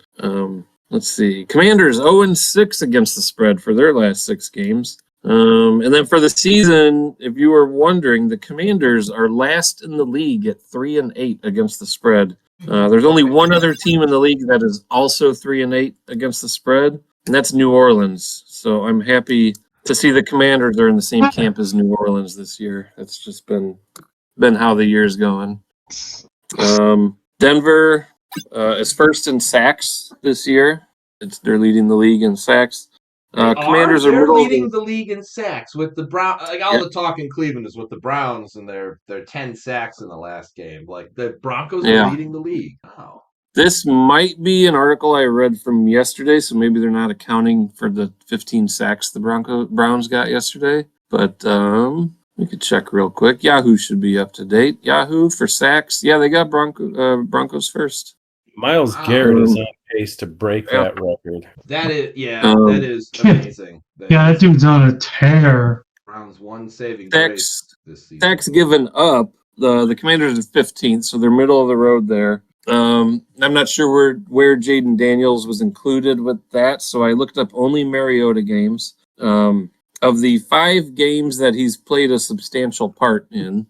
Speaker 3: let's see. Commanders 0-6 against the spread for their last 6 games. And then for the season, if you were wondering, the Commanders are last in the league at 3-8 against the spread. There's only one other team in the league that is also 3-8 against the spread, and that's New Orleans. So I'm happy to see the Commanders are in the same camp as New Orleans this year. That's just been how the year's going. Denver is first in sacks this year. They're leading the league in sacks. Commanders are middle
Speaker 1: leading the league in sacks with the Browns. Like all the talk in Cleveland is with the Browns and their 10 sacks in the last game. Like the Broncos are leading the league. Oh.
Speaker 3: This might be an article I read from yesterday, so maybe they're not accounting for the 15 sacks the Browns got yesterday. But we could check real quick. Yahoo should be up to date. Yahoo for sacks. Yeah, they got Broncos first.
Speaker 4: Myles Garrett is on pace to break that record.
Speaker 1: That is amazing.
Speaker 2: That dude's on a tear.
Speaker 1: Browns one saving grace this season.
Speaker 3: Sacks given up. The Commanders are 15th, so they're middle of the road there. I'm not sure where Jaden Daniels was included with that, so I looked up only Mariota games. Of the 5 games that he's played a substantial part in,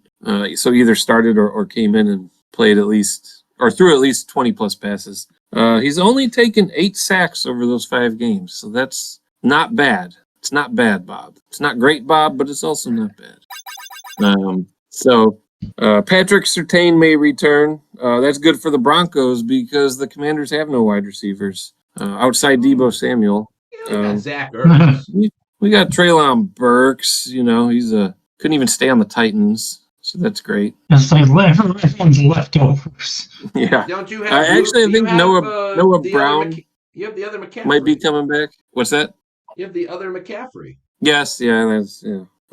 Speaker 3: so either started or came in and played at least, or threw at least 20-plus passes, he's only taken 8 sacks over those 5 games, so that's not bad. It's not bad, Bob. It's not great, Bob, but it's also not bad. Patrick Surtain may return. That's good for the Broncos because the Commanders have no wide receivers outside Deebo Samuel.
Speaker 1: Zach Ertz.
Speaker 3: We got Treylon Burks. You know, he's couldn't even stay on the Titans. so that's great.
Speaker 2: It's like everyone's leftovers.
Speaker 3: Yeah.
Speaker 1: Don't you have?
Speaker 3: Actually, I think Noah
Speaker 1: the
Speaker 3: Brown
Speaker 1: you have the other McCaffrey.
Speaker 3: might be coming back. What's that?
Speaker 1: You have the other McCaffrey.
Speaker 3: Yes, yeah.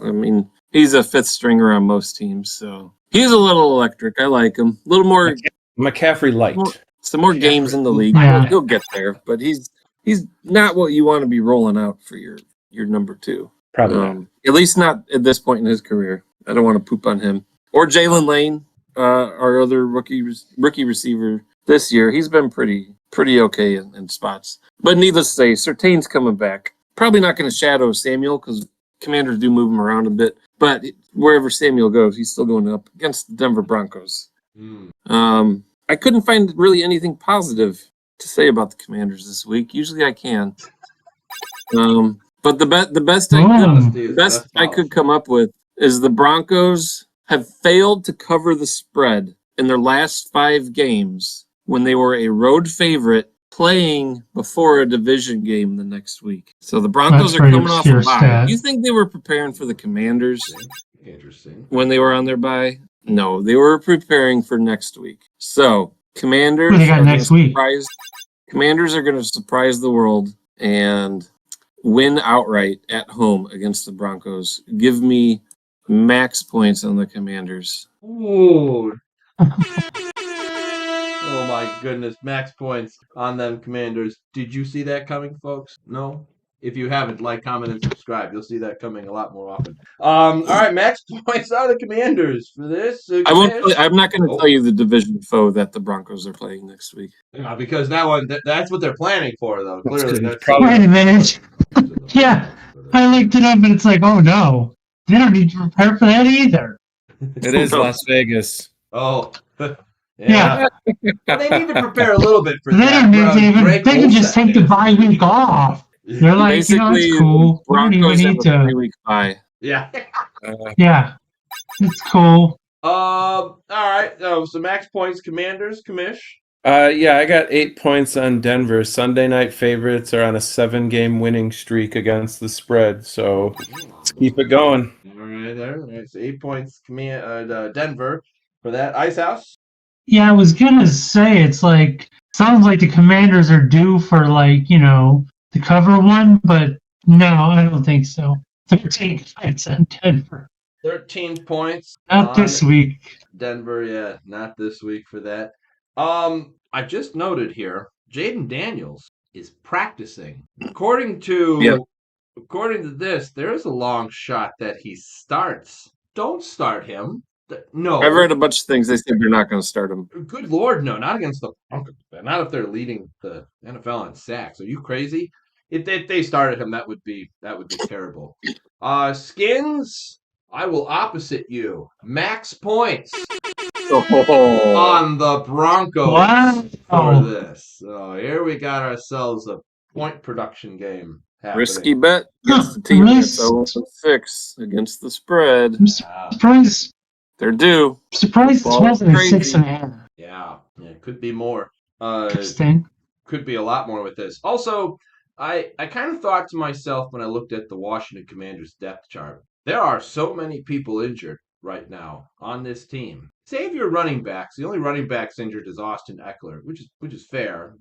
Speaker 3: I mean, he's a fifth stringer on most teams, so he's a little electric. I like him. A little more
Speaker 4: McCaffrey light.
Speaker 3: some more games in the league.
Speaker 2: Yeah.
Speaker 3: He'll get there, but he's not what you want to be rolling out for your number 2.
Speaker 4: Probably not.
Speaker 3: At least not at this point in his career. I don't want to poop on him. Or Jalen Lane, our other rookie receiver this year. He's been pretty okay in spots. But needless to say, Surtain's coming back. Probably not going to shadow Samuel because Commanders do move him around a bit. But wherever Samuel goes, he's still going up against the Denver Broncos. I couldn't find really anything positive to say about the Commanders this week. Usually I can. But the best I could come up with is the Broncos have failed to cover the spread in their last 5 games when they were a road favorite playing before a division game the next week. So the Broncos are coming off a bye. You think they were preparing for the Commanders?
Speaker 1: Interesting.
Speaker 3: When they were on their bye? No, they were preparing for next week. So Commanders
Speaker 2: What do they got next week?
Speaker 3: Commanders are going to surprise the world and win outright at home against the Broncos. Give me max points on the Commanders.
Speaker 1: Ooh. Oh my goodness, max points on them Commanders. Did you see that coming, folks? No? If you haven't, like, comment, and subscribe. You'll see that coming a lot more often. All right, max points on the Commanders for this.
Speaker 3: I'm not going to tell you the division foe that the Broncos are playing next week.
Speaker 1: Because that one, that's what they're planning for, though. Clearly, that's
Speaker 2: Wait a minute. Yeah, I looked it up and it's like, oh no, they don't need to prepare for that either.
Speaker 4: It is Las Vegas.
Speaker 1: Oh,
Speaker 2: Yeah.
Speaker 1: They need to prepare a little bit for
Speaker 2: They
Speaker 1: that.
Speaker 2: don't need to even. They can just take the bye week off. They're like,
Speaker 3: Basically,
Speaker 2: it's cool. We don't even
Speaker 3: Broncos have
Speaker 2: need
Speaker 3: a
Speaker 2: to.
Speaker 3: 3-week bye.
Speaker 1: Yeah.
Speaker 2: Yeah, it's cool.
Speaker 1: All right. So max points, Commanders, Commish.
Speaker 4: Yeah, I got 8 points on Denver. Sunday night favorites are on a 7-game winning streak against the spread, so let's keep it going.
Speaker 1: All right. So 8 points, Denver for that. Icehouse.
Speaker 2: Yeah, I was gonna say it's like sounds like the Commanders are due for to cover one, but no, I don't think so. 13 points on Denver.
Speaker 1: 13 points.
Speaker 2: Not this week.
Speaker 1: Denver, yeah, not this week for that. I just noted here, Jaden Daniels is practicing. According to this, there is a long shot that he starts. Don't start him. No.
Speaker 3: I've read a bunch of things. They said they're not going to start him.
Speaker 1: Good Lord, no, not against the Broncos. Not if they're leading the NFL in sacks. Are you crazy? If they started him, that would be terrible. Skinnnns, I will opposite you. Max points on the Broncos for this. So here we got ourselves a point production game happening.
Speaker 3: Risky bet against the team that's 0-6 against the spread.
Speaker 2: I'm surprised.
Speaker 3: They're due.
Speaker 2: Surprised it's wasn't a 6.5.
Speaker 1: Yeah, it could be more.
Speaker 2: Interesting.
Speaker 1: Could be a lot more with this. Also, I kind of thought to myself when I looked at the Washington Commanders depth chart, there are so many people injured right now on this team. Save your running backs. The only running backs injured is Austin Eckler, which is fair.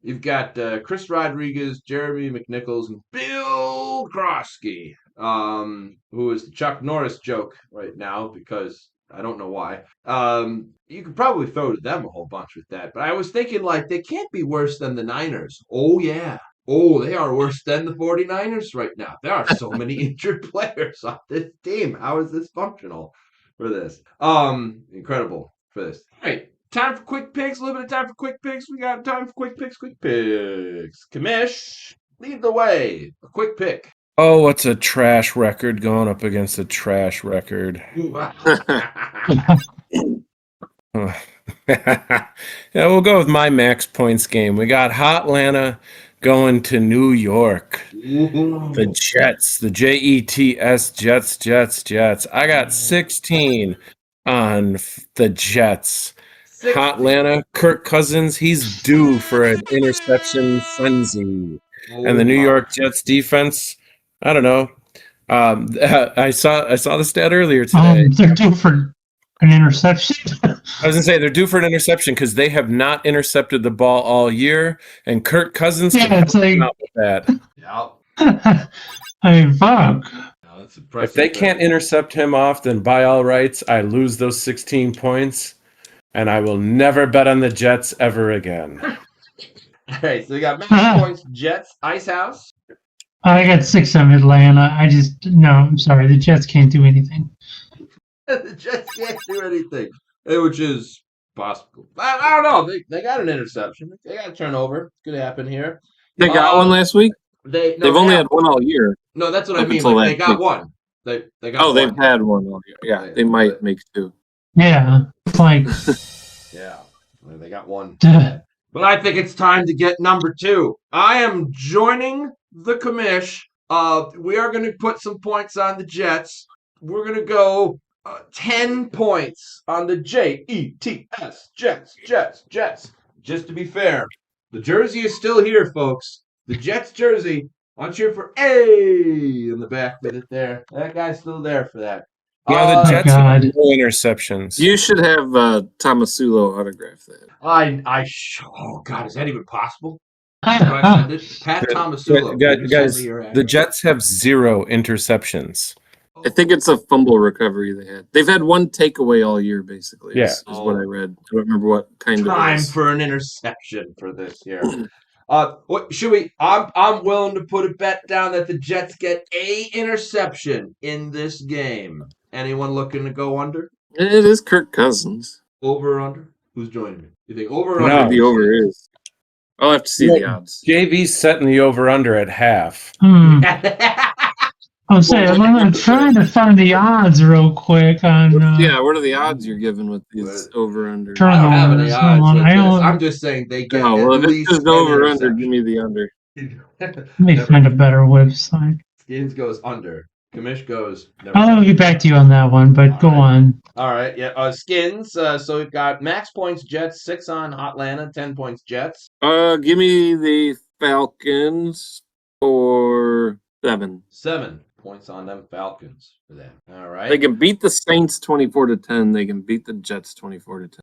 Speaker 1: You've got Chris Rodriguez, Jeremy McNichols, and Bill Krosky, who is the Chuck Norris joke right now because I don't know why. You could probably throw to them a whole bunch with that. But I was thinking, they can't be worse than the Niners. Oh, yeah. Oh, they are worse than the 49ers right now. There are so many injured players on this team. How is this functional for this? Incredible for this. All right. Time for quick picks. A little bit of time for quick picks. We got time for quick picks. Commish, lead the way. A quick pick.
Speaker 4: Oh, what's a trash record going up against a trash record? Yeah, we'll go with my max points game. We got Hotlanta going to New York. The Jets, the Jets, Jets. I got 16 on the Jets. Hotlanta, Kirk Cousins, he's due for an interception frenzy. And the New York Jets defense, I don't know. I saw the stat earlier today.
Speaker 2: They're due for an interception.
Speaker 4: I was gonna say they're due for an interception because they have not intercepted the ball all year, and Kirk Cousins can
Speaker 2: Yeah, it's
Speaker 4: help
Speaker 2: like
Speaker 4: them out with that.
Speaker 1: Yeah.
Speaker 2: I mean, fuck.
Speaker 1: No, that's impressive.
Speaker 4: If they can't intercept him off, then by all rights, I lose those 16 points, and I will never bet on the Jets ever again.
Speaker 1: All right, so we got match points, Jets, Icehouse.
Speaker 2: I got 6 on Atlanta. I'm sorry. The Jets can't do anything.
Speaker 1: The Jets can't do anything, which is possible. I don't know. They got an interception. They got a turnover. Could happen here.
Speaker 3: They got one last week?
Speaker 1: They've
Speaker 3: only had one all year.
Speaker 1: No, that's what I
Speaker 3: Up
Speaker 1: mean.
Speaker 3: until
Speaker 1: Like, they
Speaker 3: last
Speaker 1: got
Speaker 3: week.
Speaker 1: one. They got one.
Speaker 3: They've had one all year. Yeah, they might make 2.
Speaker 2: Yeah, it's like
Speaker 1: Yeah, they got one. But I think it's time to get number 2. I am joining the commish. We are going to put some points on the Jets. We're going to go 10 points on the Jets, Jets. Just to be fair, the jersey is still here, folks. The Jets jersey. I'm cheering for A in the back with it there. That guy's still there for that.
Speaker 4: Yeah, the Jets have no interceptions.
Speaker 3: You should have Tomasulo autograph that.
Speaker 1: Oh God, is that even possible? Pat Tomasulo.
Speaker 4: Guys, the Jets have 0 interceptions.
Speaker 3: I think it's a fumble recovery they had. They've had 1 takeaway all year, basically.
Speaker 4: Yeah.
Speaker 3: Is what I read. I don't remember what kind of.
Speaker 1: Time for an interception for this year. What should we? I'm willing to put a bet down that the Jets get a interception in this game. Anyone looking to go under?
Speaker 3: It is Kirk Cousins.
Speaker 1: Over or under? Who's joining me? You think over or
Speaker 3: No,
Speaker 1: under?
Speaker 3: the over is. I'll have to see the odds.
Speaker 4: JV's setting the over-under at half.
Speaker 2: I'm saying I'm trying to find the odds real quick on.
Speaker 3: What are the odds you're giving with these over/under?
Speaker 1: I don't have any odds. I'm just saying they get.
Speaker 3: Oh, well, if it's just over/under, give me the under.
Speaker 2: Let me find a better website.
Speaker 1: Skinnnns goes under. Commish goes.
Speaker 2: I'll get back to you on that one, but go on.
Speaker 1: All right, yeah. Skinnnns. So we've got max points Jets, 6 on Atlanta, 10 points Jets.
Speaker 3: Give me the Falcons for 7.
Speaker 1: 7 points on them Falcons for them. All right.
Speaker 3: They can beat the Saints 24-10. They can beat the Jets 24-10.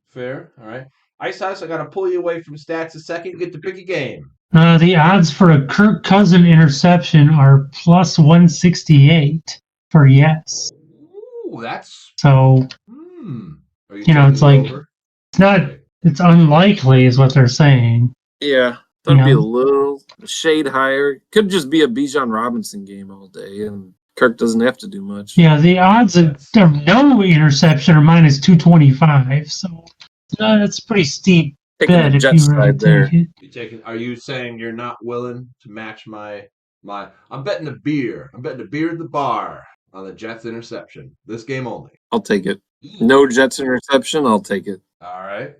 Speaker 1: Fair. All right. Icehouse, I got to pull you away from stats a second. You get to pick a game.
Speaker 2: The odds for a Kirk Cousins interception are plus 168 for yes.
Speaker 1: Ooh, that's
Speaker 2: so. It's like over? It's unlikely, is what they're saying.
Speaker 3: Yeah, that'd be a little shade higher. Could just be a Bijan Robinson game all day, and Kirk doesn't have to do much.
Speaker 2: Yeah, the odds of no interception are minus 225, so it's pretty steep. Bet if you really take it.
Speaker 1: Are you saying you're not willing to match my? I'm betting a beer. I'm betting a beer at the bar on the Jets interception. This game only.
Speaker 3: I'll take it. No Jets interception. I'll take it.
Speaker 1: All right.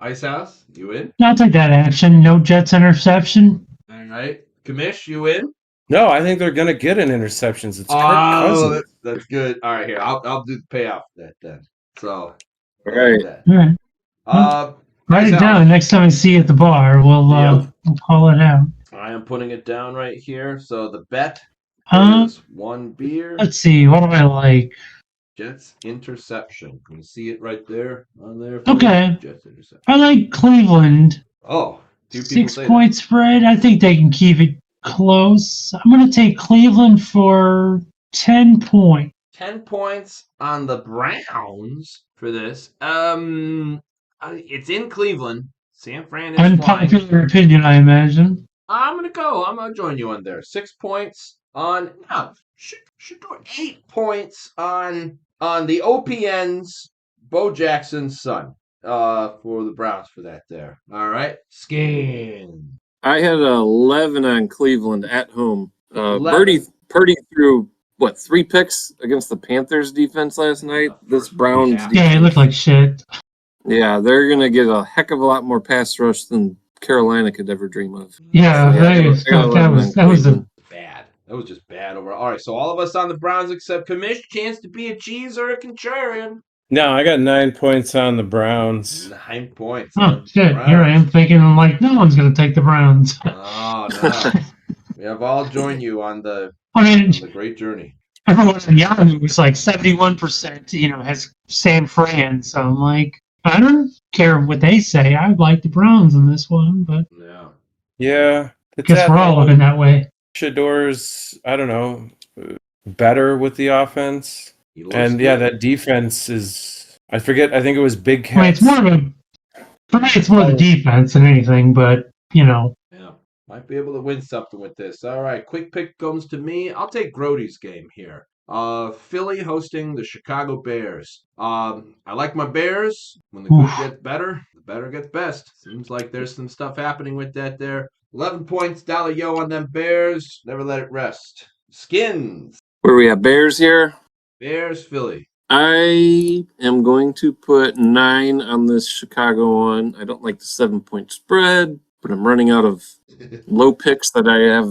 Speaker 1: Icehouse, you in?
Speaker 2: I'll take that action. No Jets interception.
Speaker 1: All right. Commish, you in?
Speaker 4: No, I think they're gonna get an interceptions. It's Kirk Cousins.
Speaker 1: That's good. All right, here I'll do the payoff for that then. So.
Speaker 2: All right. Write it down. Next time I see you at the bar, we'll call it out.
Speaker 1: I am putting it down right here. So the bet is 1 beer.
Speaker 2: Let's see. What do I like?
Speaker 1: Jets interception. Can you see it right there on there?
Speaker 2: Okay.
Speaker 1: Jets interception.
Speaker 2: I like Cleveland.
Speaker 1: Oh,
Speaker 2: 6-point spread. I think they can keep it close. I'm going to take Cleveland for 10 points.
Speaker 1: 10 points on the Browns for this. It's in Cleveland. San Fran is
Speaker 2: unpopular opinion, I imagine.
Speaker 1: I'm gonna join you on there. 6 points on. No, should do 8 points on the OPN's Bo Jackson's son. For the Browns for that there. All right, Skin.
Speaker 3: I had 11 on Cleveland at home. Purdy threw 3 picks against the Panthers defense last night. This Browns defense.
Speaker 2: Yeah, it looked like shit.
Speaker 3: Yeah, they're going to get a heck of a lot more pass rush than Carolina could ever dream of.
Speaker 2: Yeah, that was
Speaker 1: bad. That was just bad overall. All right, so all of us on the Browns except Commish, chance to be a cheese or a contrarian.
Speaker 4: No, I got 9 points on the Browns.
Speaker 1: 9 points.
Speaker 2: Oh, shit. Here I am thinking, no one's going to take the Browns.
Speaker 1: Oh, no. We have all joined you on the
Speaker 2: I mean,
Speaker 1: It's a great journey.
Speaker 2: everyone in Yahoo was like 71%, has San Fran. So I'm like, I don't care what they say. I like the Browns in this one, but
Speaker 4: Yeah.
Speaker 2: I guess we're all looking that way.
Speaker 4: Shador's, I don't know, better with the offense. And
Speaker 1: good.
Speaker 4: that defense is, I forget, I think it was Big Cats.
Speaker 2: I mean, it's more of for me, it's more the defense than anything, but,
Speaker 1: Yeah, might be able to win something with this. All right, quick pick comes to me. I'll take Groady's game here. Philly hosting the Chicago Bears. I like my Bears. When the good gets better, the better gets best. Seems like there's some stuff happening with that there. 11 points, dollar yo on them Bears. Never let it rest. Skinnnns.
Speaker 3: Where we at? Bears here?
Speaker 1: Bears, Philly.
Speaker 3: I am going to put 9 on this Chicago one. I don't like the 7-point spread, but I'm running out of low picks that I have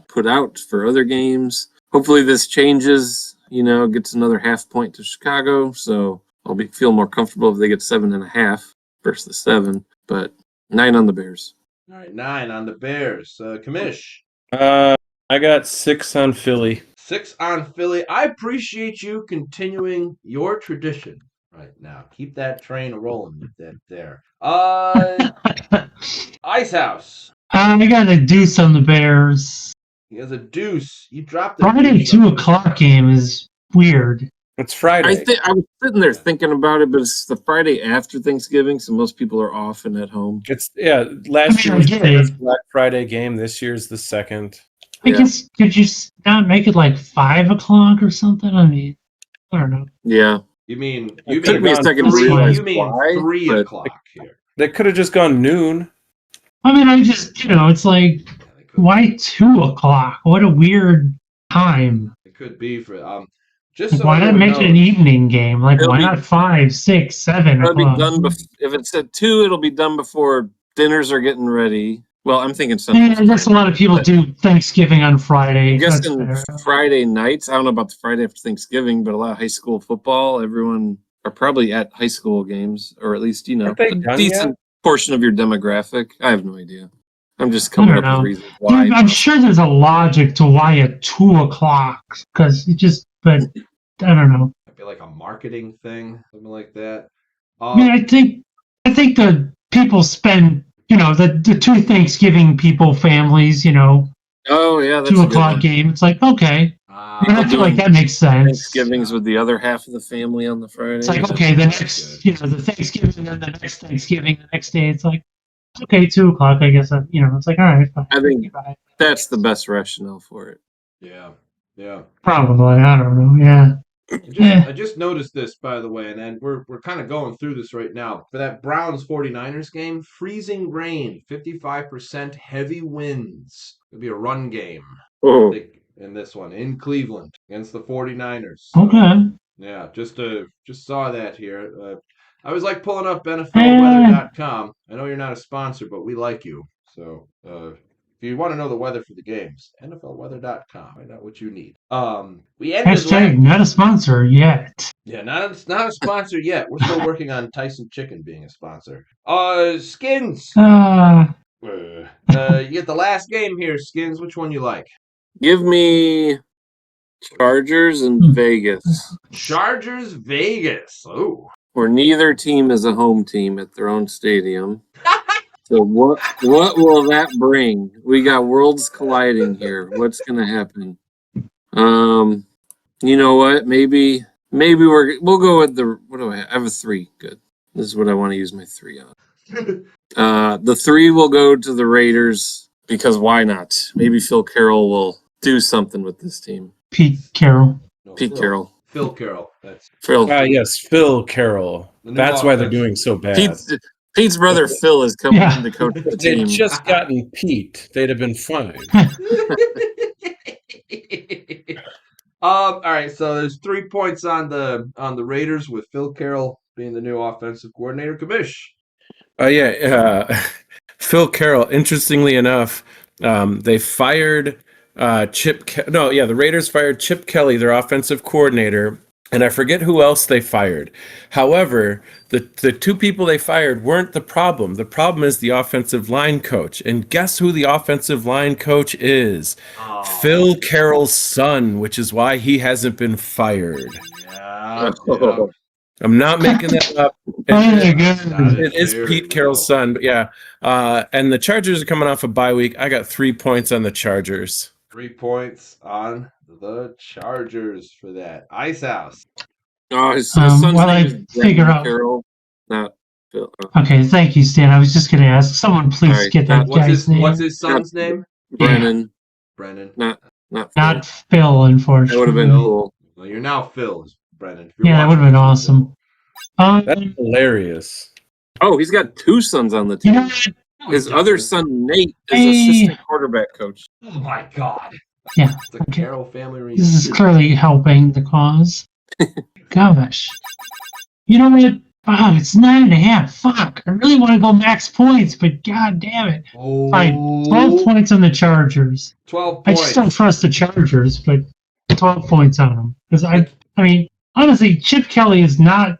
Speaker 3: put out for other games. Hopefully this changes, gets another half point to Chicago. So I'll feel more comfortable if they get 7.5 versus 7, but 9 on the Bears.
Speaker 1: All right, 9 on the Bears. Commish.
Speaker 4: I got 6 on Philly.
Speaker 1: 6 on Philly. I appreciate you continuing your tradition right now. Keep that train rolling with that there. Icehouse.
Speaker 2: I got a deuce on the Bears.
Speaker 1: He has a deuce. You dropped the
Speaker 2: Friday 2:00 game is weird.
Speaker 4: It's Friday.
Speaker 3: I was sitting there thinking about it, but it's the Friday after Thanksgiving, so most people are off and at home.
Speaker 4: Last year was the first Black Friday game. This year's the second.
Speaker 2: I guess, could you not make it like 5:00 or something? I mean, I don't know.
Speaker 3: Yeah.
Speaker 1: You mean
Speaker 3: it took me a second to realize why,
Speaker 1: 3 o'clock here.
Speaker 4: They could have just gone noon.
Speaker 2: I mean, it's like, why 2:00? What a weird time.
Speaker 1: It could be for just so
Speaker 2: why not make it an evening game? Like, why not 5, 6, 7
Speaker 3: It'll be
Speaker 2: o'clock?
Speaker 3: done if it's at 2, it'll be done before dinners are getting ready. Well, I'm thinking something.
Speaker 2: Yeah, I guess a lot of people do Thanksgiving on Friday.
Speaker 3: I guess Friday nights. I don't know about the Friday after Thanksgiving, but a lot of high school football, everyone are probably at high school games, or at least, a decent portion of your demographic. I have no idea. I'm just coming up with reasons why.
Speaker 2: I'm sure there's a logic to why at 2:00, because but I don't know.
Speaker 1: Might be like a marketing thing, something like that.
Speaker 2: I mean, I think the people spend, the 2 Thanksgiving people families,
Speaker 3: Oh yeah, that's
Speaker 2: 2:00 game. It's like, okay. I feel like that makes sense.
Speaker 3: Thanksgiving's with the other half of the family on the Friday.
Speaker 2: It's like, okay, the next, the Thanksgiving and the next Thanksgiving, the next day, it's like, okay, 2:00. I guess it's like, all right. Fine.
Speaker 3: I think that's the best rationale for it.
Speaker 1: Yeah.
Speaker 2: Probably. I don't know. Yeah.
Speaker 1: I just noticed this, by the way, and we're kind of going through this right now. For that Browns 49ers game, freezing rain, 55% heavy winds. It'll be a run game.
Speaker 3: Oh.
Speaker 1: In this one in Cleveland against the 49ers.
Speaker 2: Okay.
Speaker 1: Yeah, just saw that here. I was like pulling up NFLweather.com. I know you're not a sponsor, but we like you. So if you want to know the weather for the games, NFLweather.com. Find out what you need. We ended
Speaker 2: not a sponsor yet.
Speaker 1: Yeah, not a sponsor yet. We're still working on Tyson Chicken being a sponsor. Skinnnns. You get the last game here, Skinnnns. Which one you like?
Speaker 3: Give me Chargers and Vegas.
Speaker 1: Chargers, Vegas. Oh.
Speaker 3: Where neither team is a home team at their own stadium. So what will that bring? We got worlds colliding here. What's going to happen? You know what? Maybe we'll go with what do I have? I have a 3. Good. This is what I want to use my 3 on. The 3 will go to the Raiders because why not? Maybe Phil Carroll will do something with this team.
Speaker 2: Pete Carroll.
Speaker 1: No,
Speaker 3: Carroll.
Speaker 1: Phil Carroll. That's
Speaker 3: Phil.
Speaker 4: Yes, Phil Carroll. That's why they're doing so bad.
Speaker 3: Pete's brother Phil is coming in to coach the team.
Speaker 4: They'd just gotten Pete. They'd have been fine.
Speaker 1: All right, so there's 3 points on the Raiders with Phil Carroll being the new offensive coordinator. Commish.
Speaker 4: Phil Carroll. Interestingly enough, they fired the Raiders fired Chip Kelly, their offensive coordinator, and I forget who else they fired. However, the two people they fired weren't the problem. The problem is the offensive line coach. And guess who the offensive line coach is?
Speaker 1: Oh.
Speaker 4: Phil Carroll's son, which is why he hasn't been fired.
Speaker 1: Yeah.
Speaker 4: I'm not making that up. It is Pete Carroll's son, but yeah. And the Chargers are coming off a bye week. I got 3 points on the Chargers.
Speaker 1: 3 points on the Chargers for that. Icehouse.
Speaker 3: His son's name is
Speaker 2: figure out.
Speaker 3: Carroll, not Phil.
Speaker 2: Okay, thank you, Stan. I was just going to ask someone, please
Speaker 3: Right,
Speaker 2: get that guy's name.
Speaker 1: What's his son's name?
Speaker 3: Brennan.
Speaker 1: Brennan.
Speaker 3: Not Phil.
Speaker 2: Not Phil, unfortunately.
Speaker 3: That would have been cool.
Speaker 1: Well, you're now Phil, Brennan.
Speaker 2: Yeah, that would have been awesome.
Speaker 4: That's hilarious.
Speaker 3: Oh, he's got 2 sons on the team.
Speaker 2: You know,
Speaker 3: His other son, Nate, is assistant quarterback coach.
Speaker 1: Oh my God.
Speaker 2: Yeah.
Speaker 1: The Carroll family reunion.
Speaker 2: This is clearly helping the cause. Gosh. You know what? Wow, it's 9.5. Fuck. I really want to go max points, but god damn it.
Speaker 1: Oh.
Speaker 2: Fine. 12 points on the Chargers.
Speaker 1: 12
Speaker 2: I
Speaker 1: points.
Speaker 2: just don't trust the Chargers, but 12 points on them. Because I mean, honestly, Chip Kelly is not.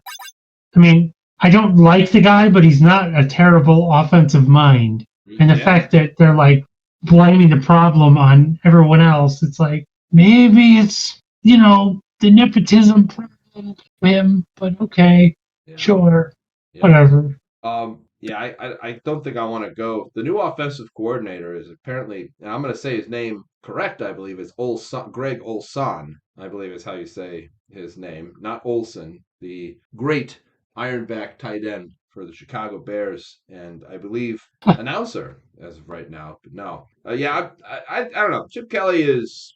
Speaker 2: I mean, I don't like the guy, but he's not a terrible offensive mind. And the fact that they're like blaming the problem on everyone else, it's like maybe it's the nepotism problem for him. But okay, sure, whatever.
Speaker 1: I don't think I want to go. The new offensive coordinator is apparently, and I'm going to say his name correct, I believe, is Greg Olson, I believe is how you say his name, not Olsen, the great Ironback tight end for the Chicago Bears, and I believe announcer as of right now. But no, I don't know. Chip Kelly is.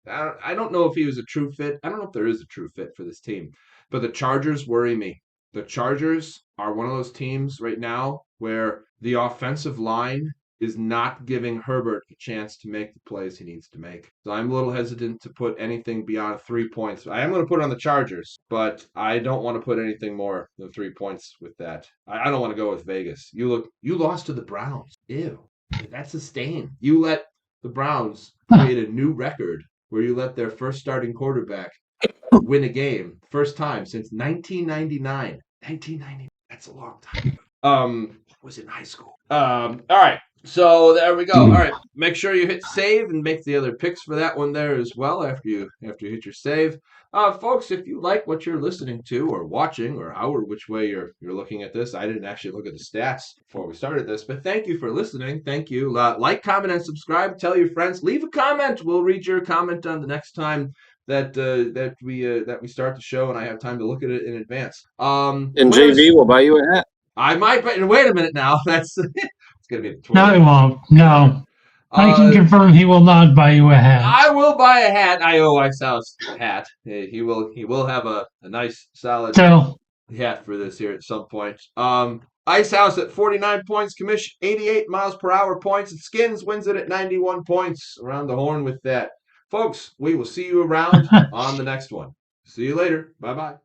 Speaker 1: I don't know if he was a true fit. I don't know if there is a true fit for this team, but the Chargers worry me. The Chargers are one of those teams right now where the offensive line is not giving Herbert a chance to make the plays he needs to make. So I'm a little hesitant to put anything beyond 3 points. I am going to put it on the Chargers, but I don't want to put anything more than 3 points with that. I don't want to go with Vegas. You lost to the Browns. Ew. That's a stain. You let the Browns create a new record where you let their first starting quarterback win a game. First time since 1999. 1990. That's a long time. I was in high school. All right. So there we go. All right. Make sure you hit save and make the other picks for that one there as well after you hit your save. Folks, if you like what you're listening to or watching or which way you're looking at this, I didn't actually look at the stats before we started this, but thank you for listening. Thank you. Like, comment, and subscribe. Tell your friends. Leave a comment. We'll read your comment on the next time that we start the show, and I have time to look at it in advance.
Speaker 3: And JV will buy you a hat.
Speaker 1: I might, but wait a minute now. That's it's gonna be the 20th.
Speaker 2: No, he won't. No. I can confirm he will not buy you a hat.
Speaker 1: I will buy a hat. I owe Icehouse a hat. He will have a nice solid hat for this here at some point. Icehouse at 49 points, Commish 88 miles per hour points, and Skinnnns wins it at 91 points. Around the horn with that. Folks, we will see you around on the next one. See you later. Bye-bye.